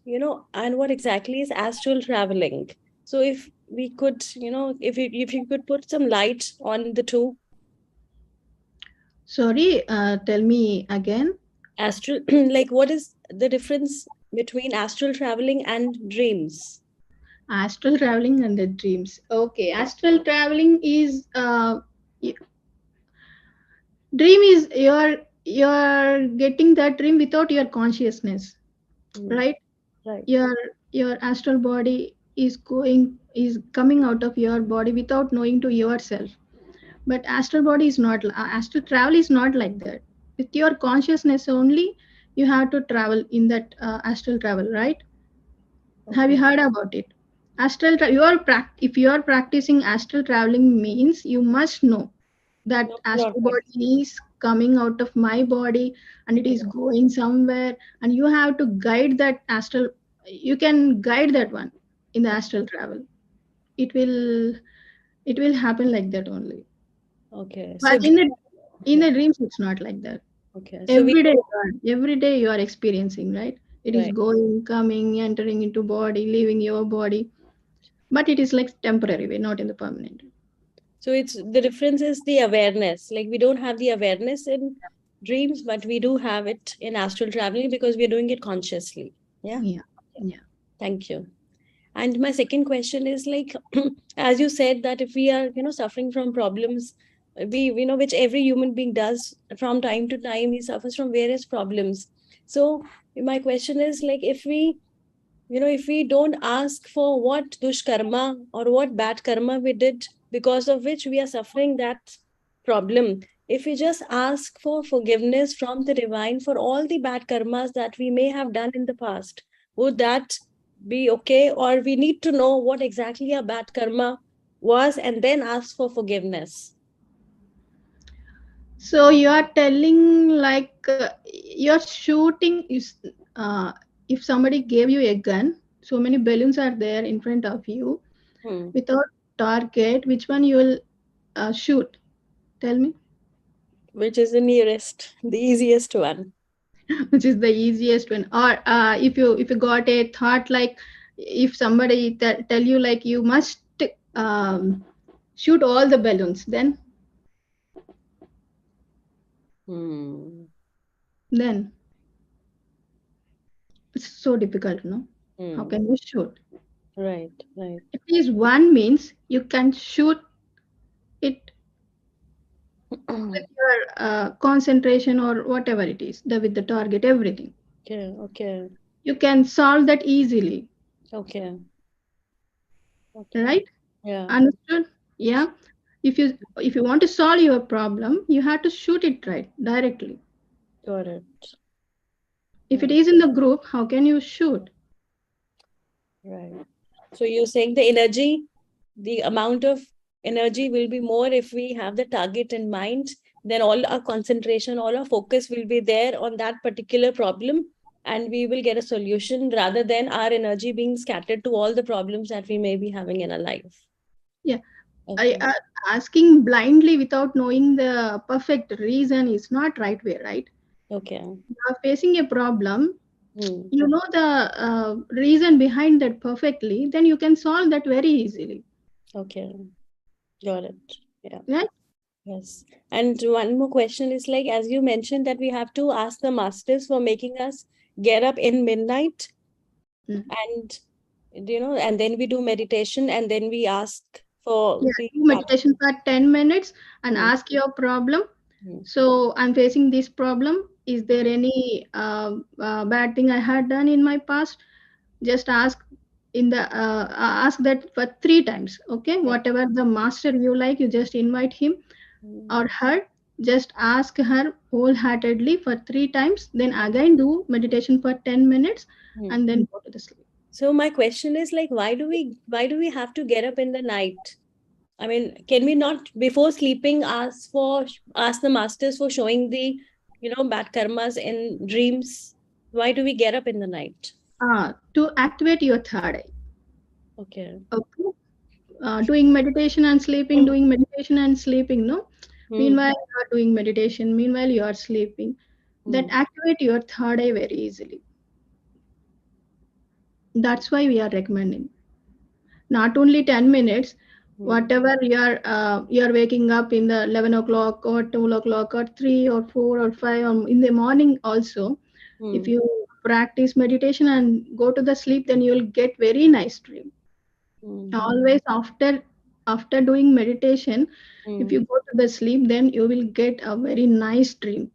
what exactly is astral traveling. So if we could, if you could put some light on the two. Sorry. Tell me again. Astral, like what is the difference between astral traveling and dreams? Astral traveling and the dreams. Okay, astral traveling is dream is you're getting that dream without your consciousness, Mm, right? right. Your astral body is coming out of your body without knowing to yourself. But astral body is not astral travel is not like that. With your consciousness only, you have to travel in that astral travel, right? Have you Okay. heard about it? If you are practicing astral traveling means you must know that No, not astral right. body is coming out of my body and it is Yeah. going somewhere, and you have to guide that astral. You can guide that one in the astral travel. It will it will happen like that only. Okay. So But in yeah. the dreams, it's not like that. Okay. So we Every day you are experiencing, right? It is right. going, coming, entering into body, leaving your body, but it is like temporary way, not in the permanent. So it's the difference is the awareness. Like we don't have the awareness in dreams, but we do have it in astral traveling because we're doing it consciously. Yeah. Yeah, Okay. yeah. Thank you. And my second question is like, as you said, that if we are, suffering from problems, we know which every human being does from time to time, he suffers from various problems. So my question is like, if we don't ask for what dushkarma or what bad karma we did because of which we are suffering that problem. If we just ask for forgiveness from the divine for all the bad karmas that we may have done in the past, would that be okay? Or we need to know what exactly a bad karma was and then ask for forgiveness? So you are telling like you're shooting is if somebody gave you a gun, so many balloons are there in front of you Hmm. without target, which one you will shoot? Tell me. Which is the nearest, the easiest one? Which is the easiest one? Or if you got a thought like if somebody tell you like you must um, shoot all the balloons, Hmm. then it's so difficult, no? How Hmm. can you shoot? Right, right. At least one means you can shoot it with your concentration or whatever it is, with the target, everything. Okay, okay, You can solve that easily, okay, okay. right? Yeah, Understood? Yeah. If you want to solve your problem, you have to shoot it right directly. got it. If it Yeah, is in the group, how can you shoot? right. So you're saying the energy, the amount of energy will be more if we have the target in mind, then all our concentration, all our focus will be there on that particular problem, and we will get a solution rather than our energy being scattered to all the problems that we may be having in our life. Yeah. I Okay. asking blindly without knowing the perfect reason is not right way, right? Okay. You are facing a problem, Hmm. you know the reason behind that perfectly, then you can solve that very easily, Okay. Got it. Yeah. right? Yes. And one more question is like, as you mentioned, that we have to ask the masters for making us get up in midnight, Mm. and and then we do meditation, and then we ask for Yeah, the do meditation for 10 minutes and Hmm, ask your problem. hmm, So I'm facing this problem, is there any bad thing I had done in my past? Just ask in the ask that for 3 times, okay? yeah, Whatever the master you like, you just invite him hmm, or her, just ask her wholeheartedly for 3 times, then again do meditation for 10 minutes hmm. and then go to the sleep. So my question is like, why do we have to get up in the night? I mean, can we not before sleeping ask the masters for showing the bad karmas in dreams? Why do we get up in the night? To activate your third eye, Okay. okay? Doing meditation and sleeping, doing meditation and sleeping, no? Hmm. Meanwhile you are doing meditation, meanwhile you are sleeping, that Hmm. activate your third eye very easily. That's why we are recommending not only 10 minutes, Hmm. whatever you are waking up in the 11 o'clock or 12 o'clock or 3 or 4 or 5 in the morning also. If Hmm. you practice meditation and go to the sleep, then you will get very nice dream. Hmm. Always after doing meditation, if Hmm. you go to the sleep, then you will get a very nice dream.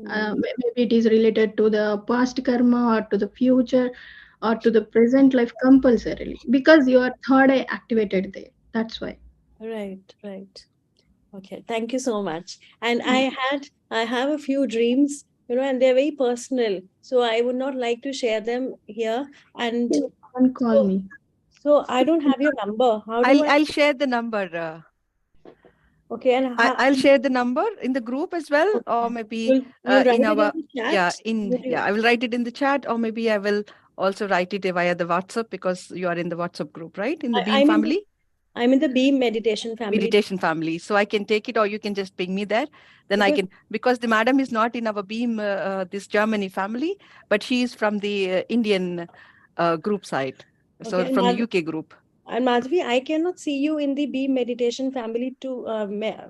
Hmm. Maybe it is related to the past karma or to the future or to the present life compulsorily, because your third eye activated there, that's why. Right, right. Okay, thank you so much. And Mm. I have a few dreams, and they're very personal. So I would not like to share them here. And You can call so me. so I don't have your number. How do I'll I I'll share the number. Okay, and I'll share the number in the group as well, or maybe you'll write in it in our the chat? Would you I will write it in the chat, or maybe I will also write it via the WhatsApp, because you are in the WhatsApp group, right? In the I, Beam I'm in the family, I'm in the Beam meditation family meditation family. So I can take it, or you can just ping me there. Then I because can, because the madam is not in our Beam this Germany family, but she is from the Indian group side, so okay, from the UK group. And Madhvi, I cannot see you in the Beam meditation family to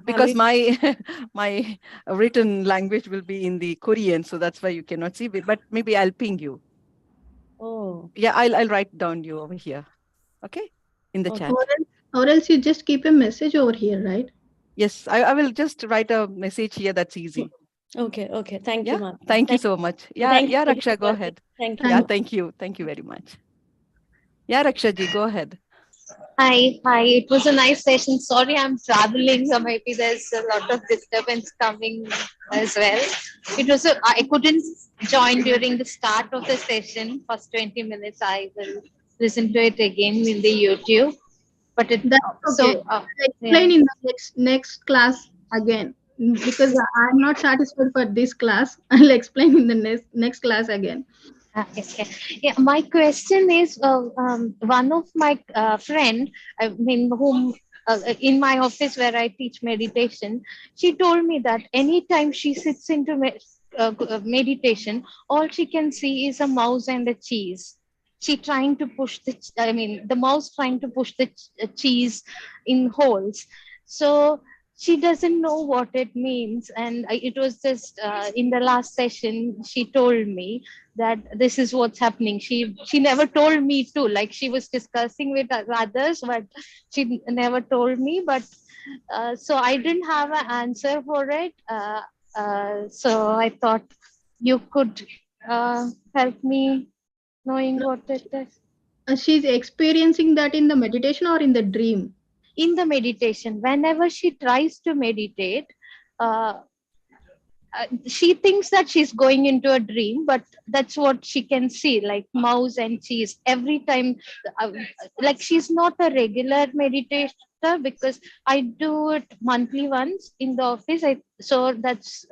Because family. my my written language will be in the Korean, so that's why you cannot see it. But maybe I'll ping you. Oh, Yeah, I'll write down you over here. Okay, in the okay, or chat. else, or else you just keep a message over here, right? Yes, I will just write a message here. That's easy. okay. Thank you, Yeah, Madhvi. thank you so much. Yeah, Thank you yeah, for the Raksha, go opportunity. ahead. Thank you. Yeah, Thank thank you very much. Yeah, Raksha ji, go ahead. Hi. It was a nice session. Sorry, I'm traveling, so maybe there's a lot of disturbance coming as well. I couldn't join during the start of the session. First 20 minutes, I will listen to it again in the YouTube. But it That's okay. I'll yeah. explain in the next class again, because I'm not satisfied for this class. I'll explain in the next class again. Yes, yes. Yeah, my question is, one of my friend, I mean, whom in my office where I teach meditation, she told me that anytime she sits into meditation, all she can see is a mouse and a cheese. She trying to push the mouse trying to push the cheese in holes. So she doesn't know what it means, and it was just in the last session she told me that this is what's happening. She never told me to, like she was discussing with others, but she never told me. But so I didn't have an answer for it. So I thought you could help me knowing No, what it is. she's experiencing that in the meditation or in the dream. In the meditation, whenever she tries to meditate, uh, she thinks that she's going into a dream, but that's what she can see, like mouse and cheese every time. uh, like she's not a regular meditator, because I do it monthly once in the office. So that's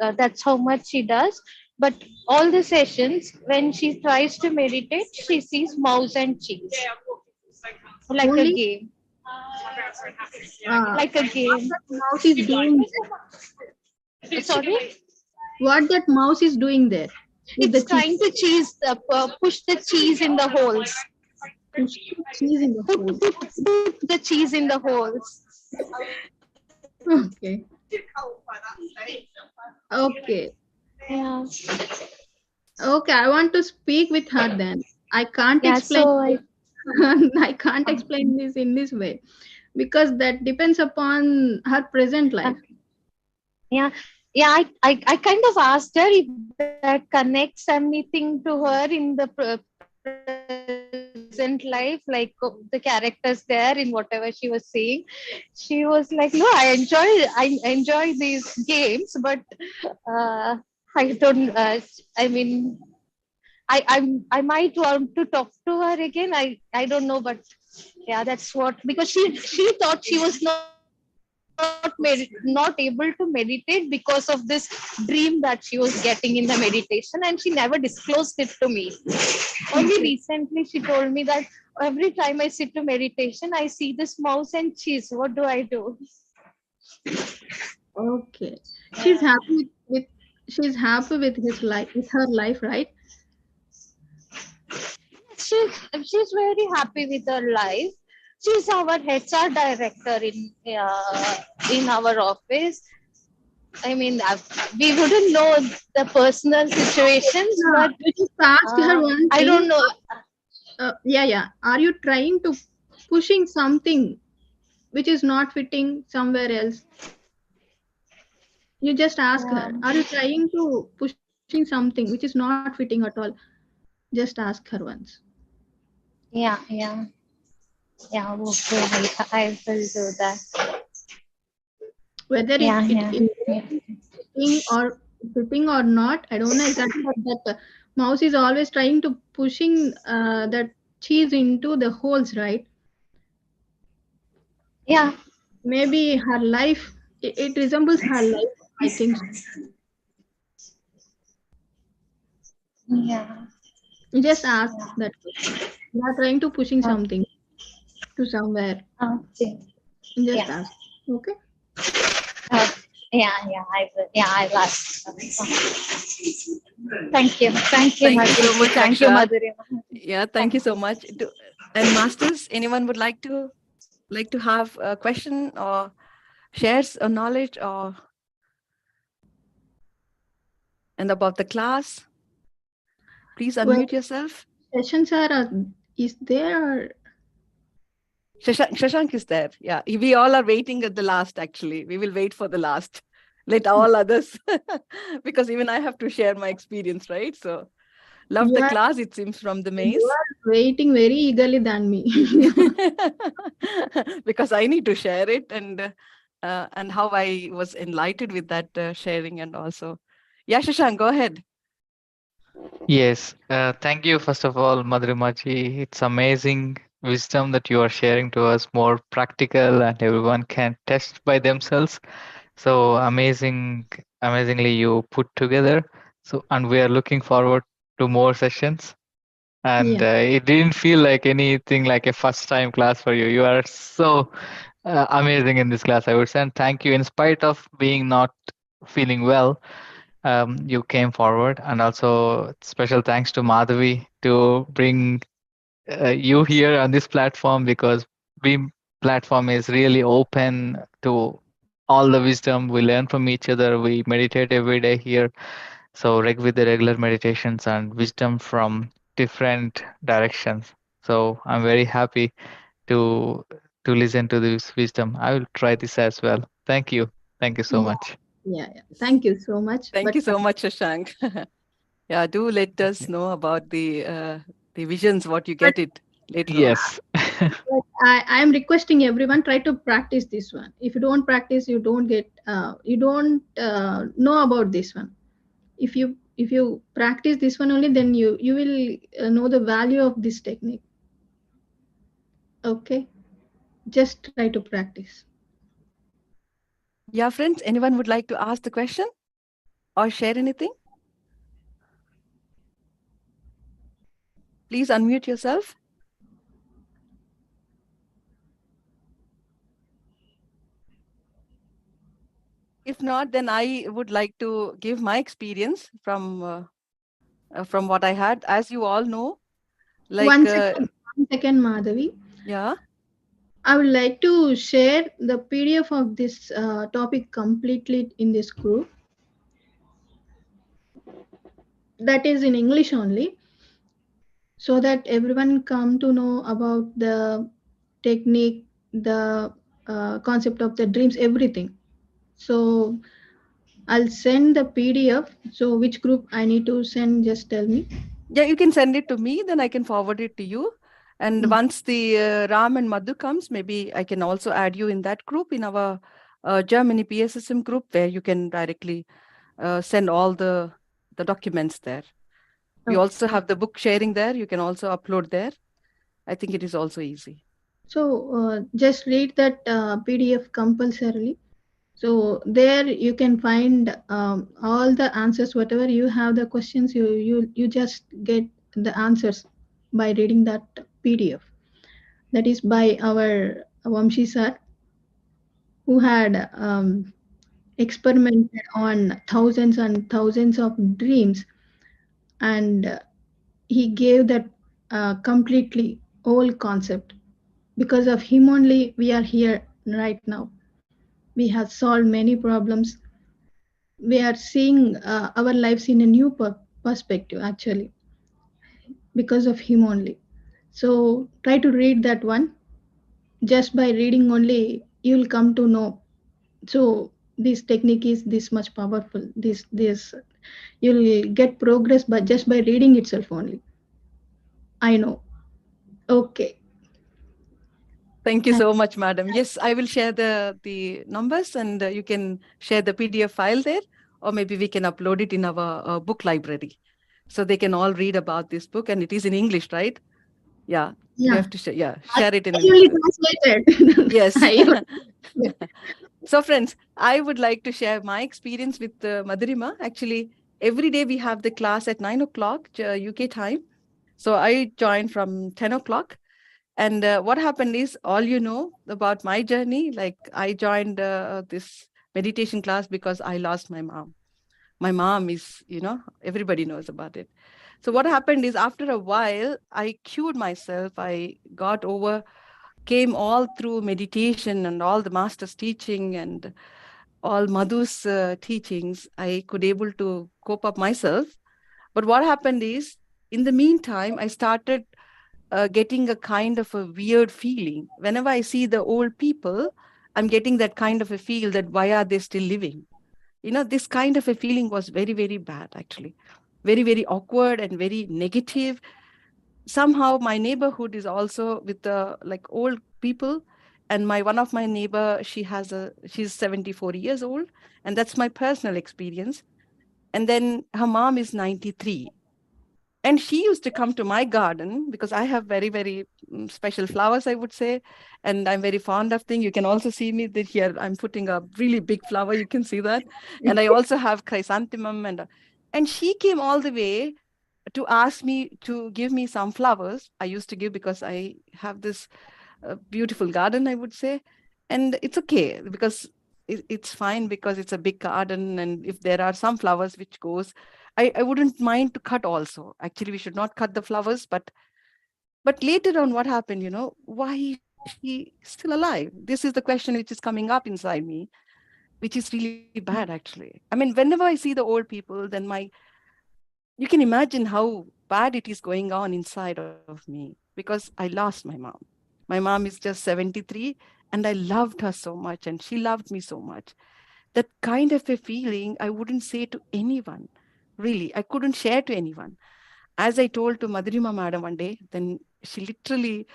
how much she does. But all the sessions when she tries to meditate, she sees mouse and cheese, like a Only game, like a what game. that mouse is doing there. Sorry. What that mouse is doing there with the It's cheese. trying to push the cheese in the holes. Push the cheese in the hole. Put the cheese in the holes. Okay. Okay. Yeah. Okay. I want to speak with her then. I can't Yeah. explain So this. I can't explain this in this way, because that depends upon her present uh, life. yeah. Yeah, I kind of asked her if that connects anything to her in the present life, like the characters there in whatever she was saying. She was like, "No, I enjoy these games, but uh, I don't. I mean, I might want to talk to her again. I don't know, but yeah, that's what, because she thought she was not able to meditate because of this dream that she was getting in the meditation, and she never disclosed it to me. Only Okay. recently she told me that every time I sit to meditation, I see this mouse and cheese. What do I do? Okay. She's happy with she's happy with his life, with her life, right? She's very happy with her life. She's our HR director in our office. I mean, we wouldn't know the personal situations, Yeah. but You just ask her one I thing. don't know. Yeah. Are you trying to pushing something which is not fitting somewhere else? You just ask her, Um, are you trying to pushing something which is not fitting at all? Just ask her once. yeah, yeah, yeah. Okay, I will do that. Whether Yeah, it yeah, is yeah. fitting or not, I don't know exactly, but that mouse is always trying to pushing that cheese into the holes, right? Yeah, Maybe her life, it resembles her life, I think. yeah, You just ask yeah. that question. You are trying to pushing something to somewhere. Okay. Just Yeah. ask. Okay. Uh, yeah, yeah. I will. Yeah, I'll ask. Thank you. Thank you, Thank you so Madhuri. much, Thank you, Akshat. Madhurima. Yeah, thank Thank you so you. much. And masters, anyone would like to have a question or shares a knowledge or and about the class? Please Well, unmute yourself. sessions are, is there? Shashank is there. Yeah, we all are waiting at the last. Actually, we will wait for the last. Let all others, because even I have to share my experience, right? So love You the are class. It seems from the you maze. waiting very eagerly than me. Because I need to share it, and how I was enlightened with that sharing. And also, yeah, Shashank, go ahead. Yes, thank you, first of all, Madhurimaji. It's amazing wisdom that you are sharing to us, more practical, and everyone can test by themselves. So amazing, amazingly you put together. So, and we are looking forward to more sessions. And Yeah. it didn't feel like anything like a first time class for you. You are so amazing in this class, I would say. And thank you, in spite of being not feeling well, you came forward. And also special thanks to Madhavi to bring you here on this platform, because Beam platform is really open to all the wisdom we learn from each other. We meditate every day here, so with the regular meditations and wisdom from different directions. So I'm very happy to listen to this wisdom. I will try this as well. Thank you so Yeah. much. Yeah. Yeah. Thank you so much. Thank But you so much, Shashank. Yeah, do let us know about the visions, what you but get it later on. Yes. I am requesting everyone try to practice this one. If you don't practice, you don't know about this one. If you practice this one only, then you will know the value of this technique. Okay, just try to practice. Yeah, friends, anyone would like to ask the question or share anything? Please unmute yourself. If not, then I would like to give my experience from what I had. As you all know, like, One second, Madhavi. yeah, I would like to share the PDF of this topic completely in this group. That is in English only, so that everyone come to know about the technique, the concept of the dreams, everything. So I'll send the PDF. So which group I need to send? Just tell me. yeah, you can send it to me, then I can forward it to you. And Mm. once the Ram and Madhu comes, maybe I can also add you in that group, in our Germany PSSM group, where you can directly send all the documents there. We Okay. also have the book sharing there. You can also upload there. I think it is also easy. So just read that PDF compulsorily. So there you can find all the answers. Whatever you have the questions, you just get the answers by reading that PDF. That is by our Vamshi sir, who had experimented on thousands and thousands of dreams, and he gave that completely whole concept. Because of him only we are here right now. We have solved many problems. We are seeing our lives in a new perspective, actually, because of him only. So try to read that one. Just by reading only you will come to know. So this technique is this much powerful. This you'll get progress by just by reading itself only. I know. Okay. Thank you Thank so much, madam. Yes, I will share the numbers, and you can share the PDF file there, or maybe we can upload it in our book library, so they can all read about this book. And it is in English, right? Yeah, you Yeah. have to share. Yeah, I share it in usually English. translated. Yes. Yeah. So, friends, I would like to share my experience with Madhurima. Actually, every day we have the class at 9 o'clock UK time. So I joined from 10 o'clock. And what happened is, all you know about my journey, like I joined this meditation class because I lost my mom. My mom is, everybody knows about it. So what happened is, after a while, I cured myself. I got over, came all through meditation and all the master's teaching and all Madhu's teachings. I could able to cope up myself. But what happened is, in the meantime, I started getting a kind of a weird feeling. Whenever I see the old people, I'm getting that kind of a feel that why are they still living? This kind of a feeling was very, very bad, actually. Very, very awkward and very negative. somehow my neighborhood is also with the like old people, and my one of my neighbor, she's 74 years old, and that's my personal experience. And then her mom is 93, and she used to come to my garden because I have very very special flowers, I would say, and I'm very fond of things. You can also see me that here I'm putting a really big flower, you can see that. And I also have chrysanthemum, and she came all the way to ask me to give me some flowers. I used to give because I have this beautiful garden, I would say. And it's okay because it's fine because it's a big garden. And if there are some flowers which goes, I wouldn't mind to cut also. Actually, we should not cut the flowers, but later on, what happened, why is she still alive? This is the question which is coming up inside me, which is really bad, actually. I mean, whenever I see the old people, then you can imagine how bad it is going on inside of me because I lost my mom. My mom is just 73, and I loved her so much, and she loved me so much. That kind of a feeling I wouldn't say to anyone. Really, I couldn't share to anyone. As I told to Madhurima madam one day, then she literally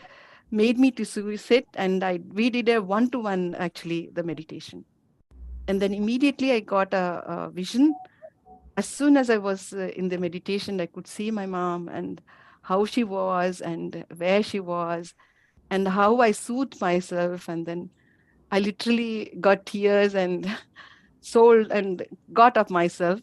made me to sit, and we did a one-to-one, actually, the meditation. And then immediately I got a vision. As soon as I was in the meditation, I could see my mom and how she was and where she was and how I soothed myself. And then I literally got tears and sold and got up myself.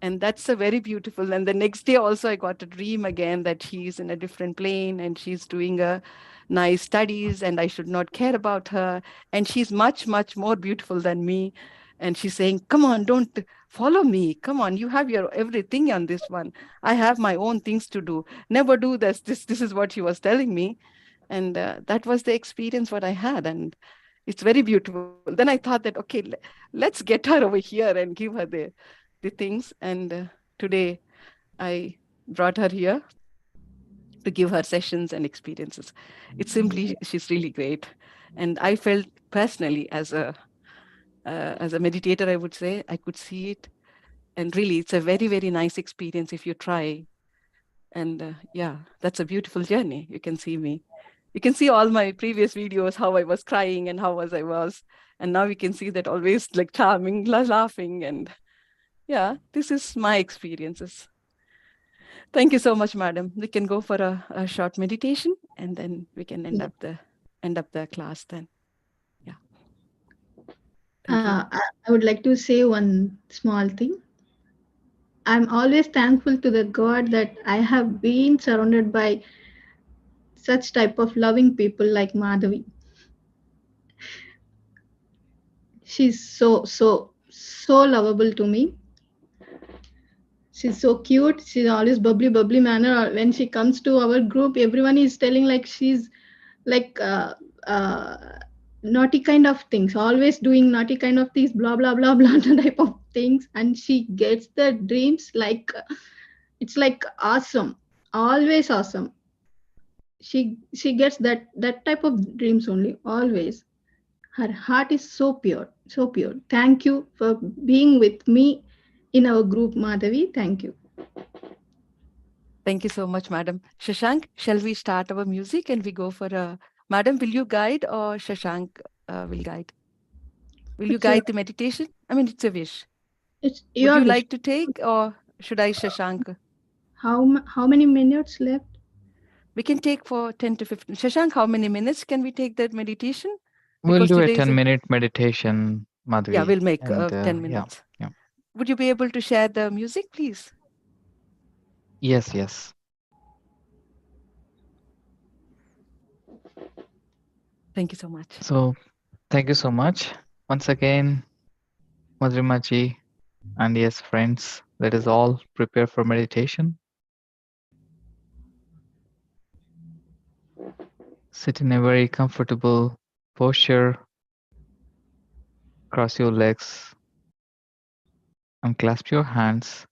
And that's a very beautiful. And the next day also I got a dream again that she's in a different plane and she's doing a nice studies and I should not care about her. And she's much, much more beautiful than me. And she's saying, come on, don't follow me. Come on, you have your everything on this one. I have my own things to do. Never do this. This is what she was telling me. And that was the experience what I had. And it's very beautiful. Then I thought that, okay, let's get her over here and give her the things. And today I brought her here to give her sessions and experiences. It's simply, she's really great. And I felt personally as a meditator, I would say, I could see it. And really, it's a very, very nice experience if you try. And yeah, that's a beautiful journey. You can see me. You can see all my previous videos, how I was crying and how was I was. And now you can see that always like charming, laughing. And yeah, this is my experiences. Thank you so much, madam. We can go for a short meditation and then we can end up the class then. Yeah. Thank you. I would like to say one small thing. I'm always thankful to the God that I have been surrounded by such type of loving people like Madhavi. She's so lovable to me. She's so cute. She's always bubbly manner. When she comes to our group, everyone is telling like she's like naughty kind of things, always doing naughty kind of things, blah blah blah blah type of things, and she gets the dreams like it's like awesome, always awesome. She gets that type of dreams only, always. Her heart is so pure, so pure. Thank you for being with me in our group, Madhavi. Thank you. Thank you so much, madam. Shashank, shall we start our music and we go for a... Madam, will you guide or Shashank will guide? Will you It's your, guide the meditation? I mean, it's a wish. it's Would your you wish. like to take or should I, Shashank? How many minutes left? We can take for 10 to 15. Shashank, how many minutes can we take that meditation? We'll Because do a today is 10-minute meditation, yeah, Madhvi. we'll make And 10 yeah, minutes. yeah. Would you be able to share the music, please? Yes, yes. Thank you so much. So thank you so much once again, Madhurima ji. And yes, friends, let us all prepare for meditation. Sit in a very comfortable posture, cross your legs, and clasp your hands.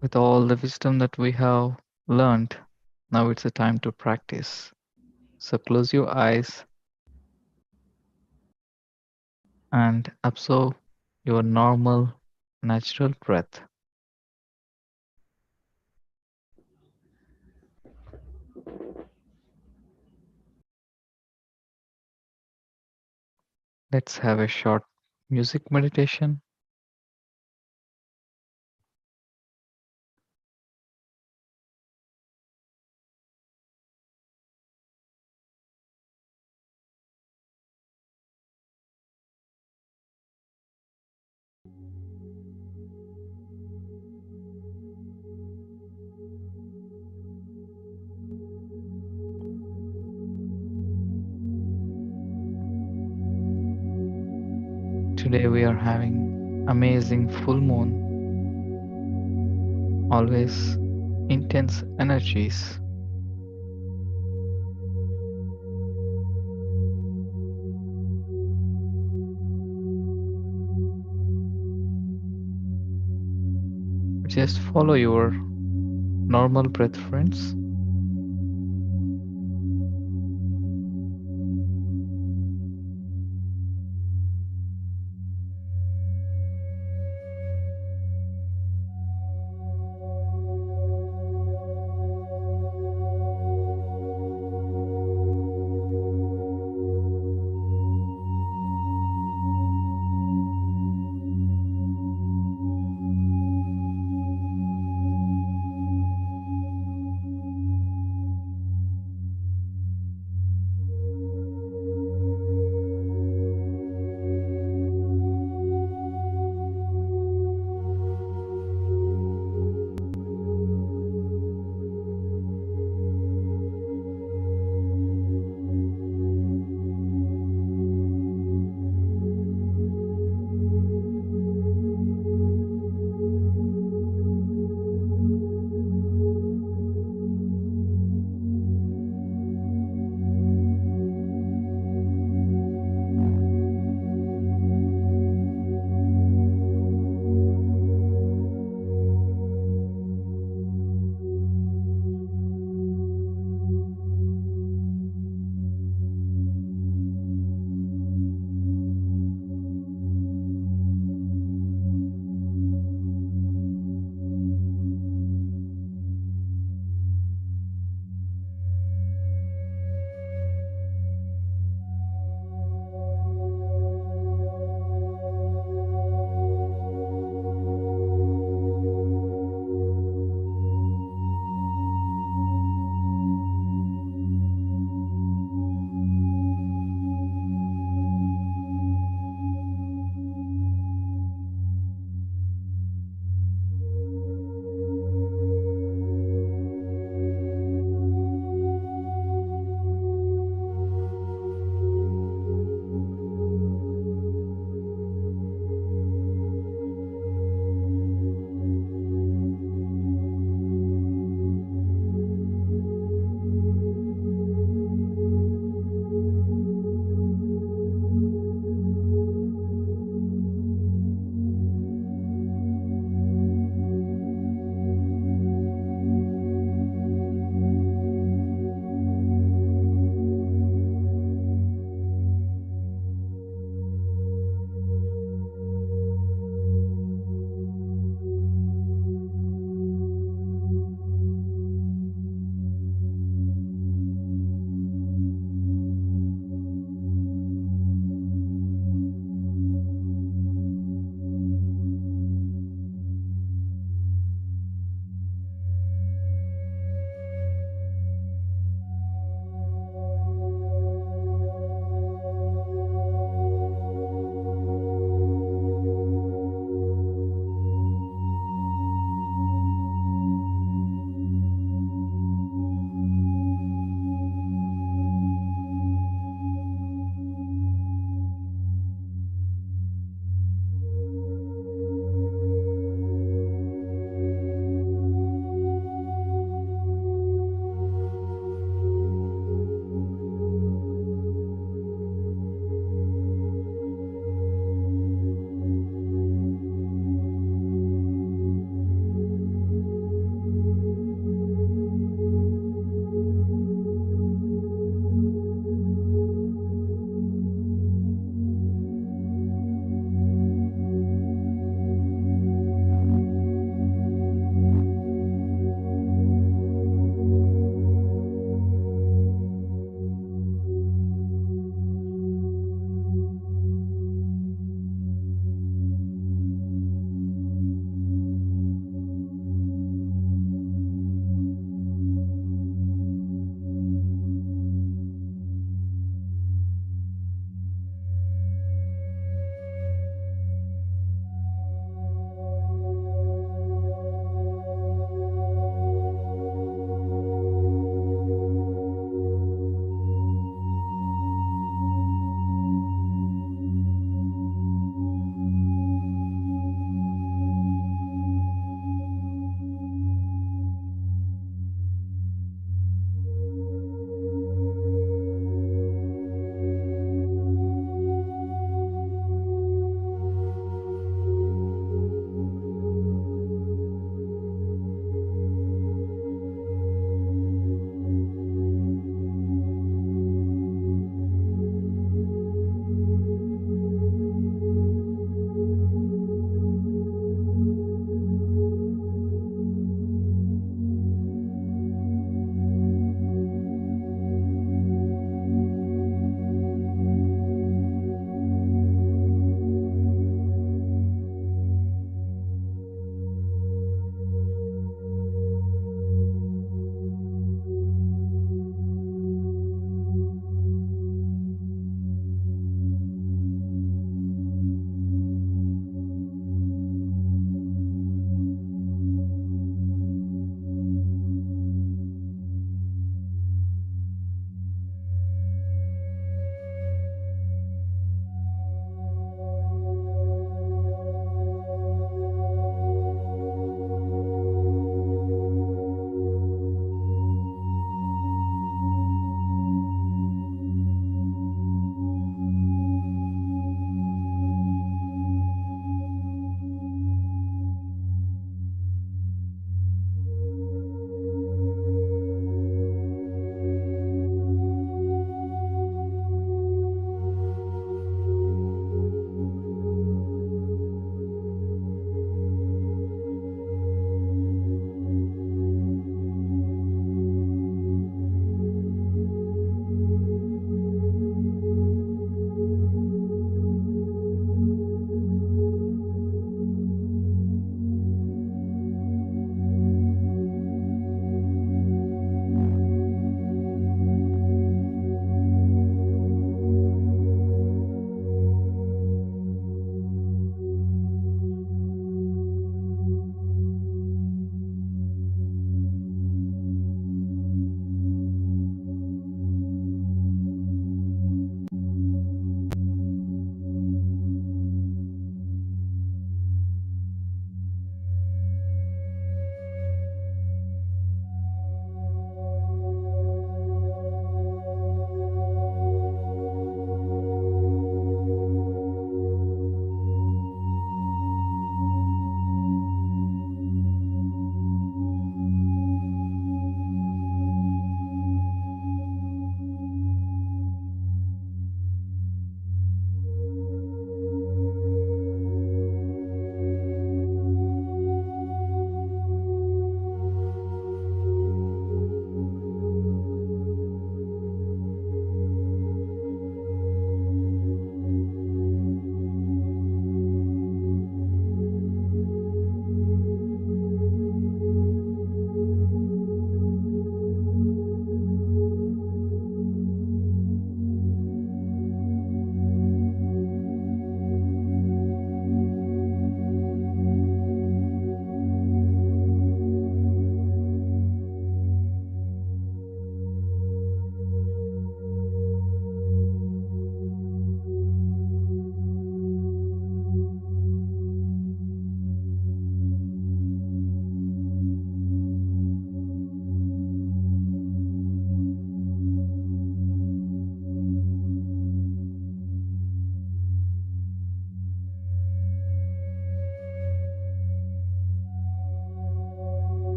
With all the wisdom that we have learned, now it's a time to practice. So close your eyes and absorb your normal, natural breath. Let's have a short music meditation. Today we are having amazing full moon, always intense energies. Just follow your normal breath, friends.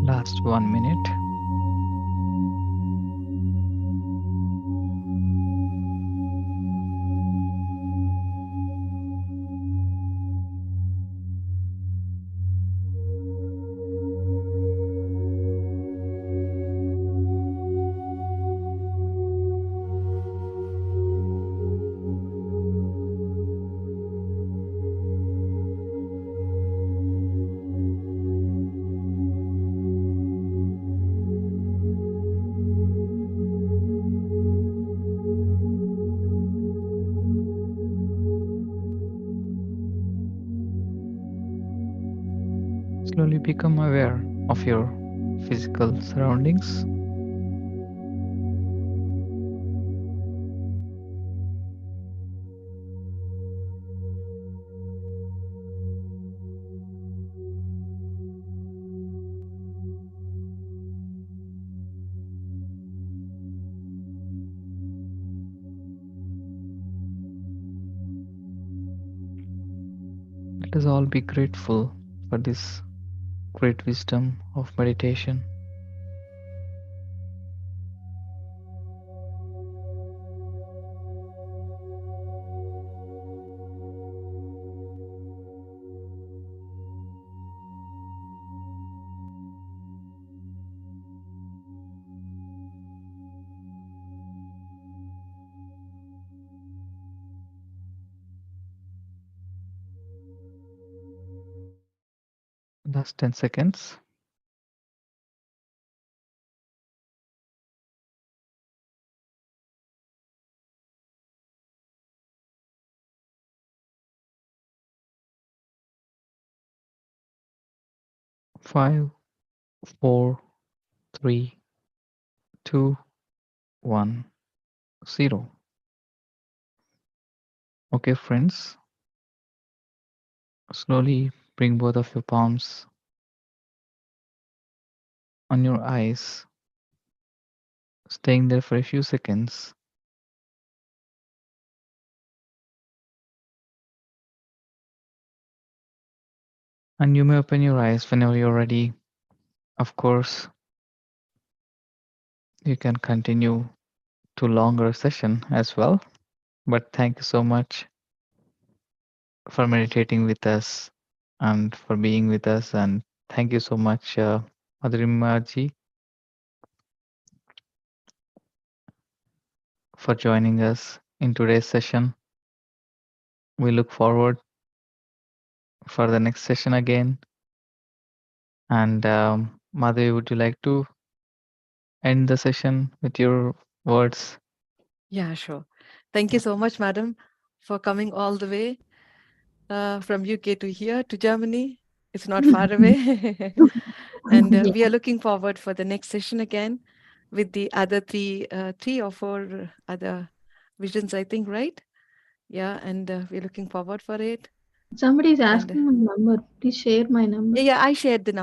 Last 1 minute. Slowly become aware of your physical surroundings. Let us all be grateful for this great wisdom of meditation. Last 10 seconds. 5, 4, 3, 2, 1, 0. Okay, friends, slowly bring both of your palms on your eyes, staying there for a few seconds. And you may open your eyes whenever you're ready. Of course, you can continue to longer session as well. But thank you so much for meditating with us and for being with us. And thank you so much, Madhurima ji, for joining us in today's session. We look forward for the next session again. And Madhavi, would you like to end the session with your words? Yeah, sure. Thank you so much, madam, for coming all the way from UK to here to Germany. It's not far away. And Yeah. we are looking forward for the next session again with the other three or four other visions, I think, right? Yeah, and we're looking forward for it. Somebody is And asking my number. Please share my number. yeah, I shared the number.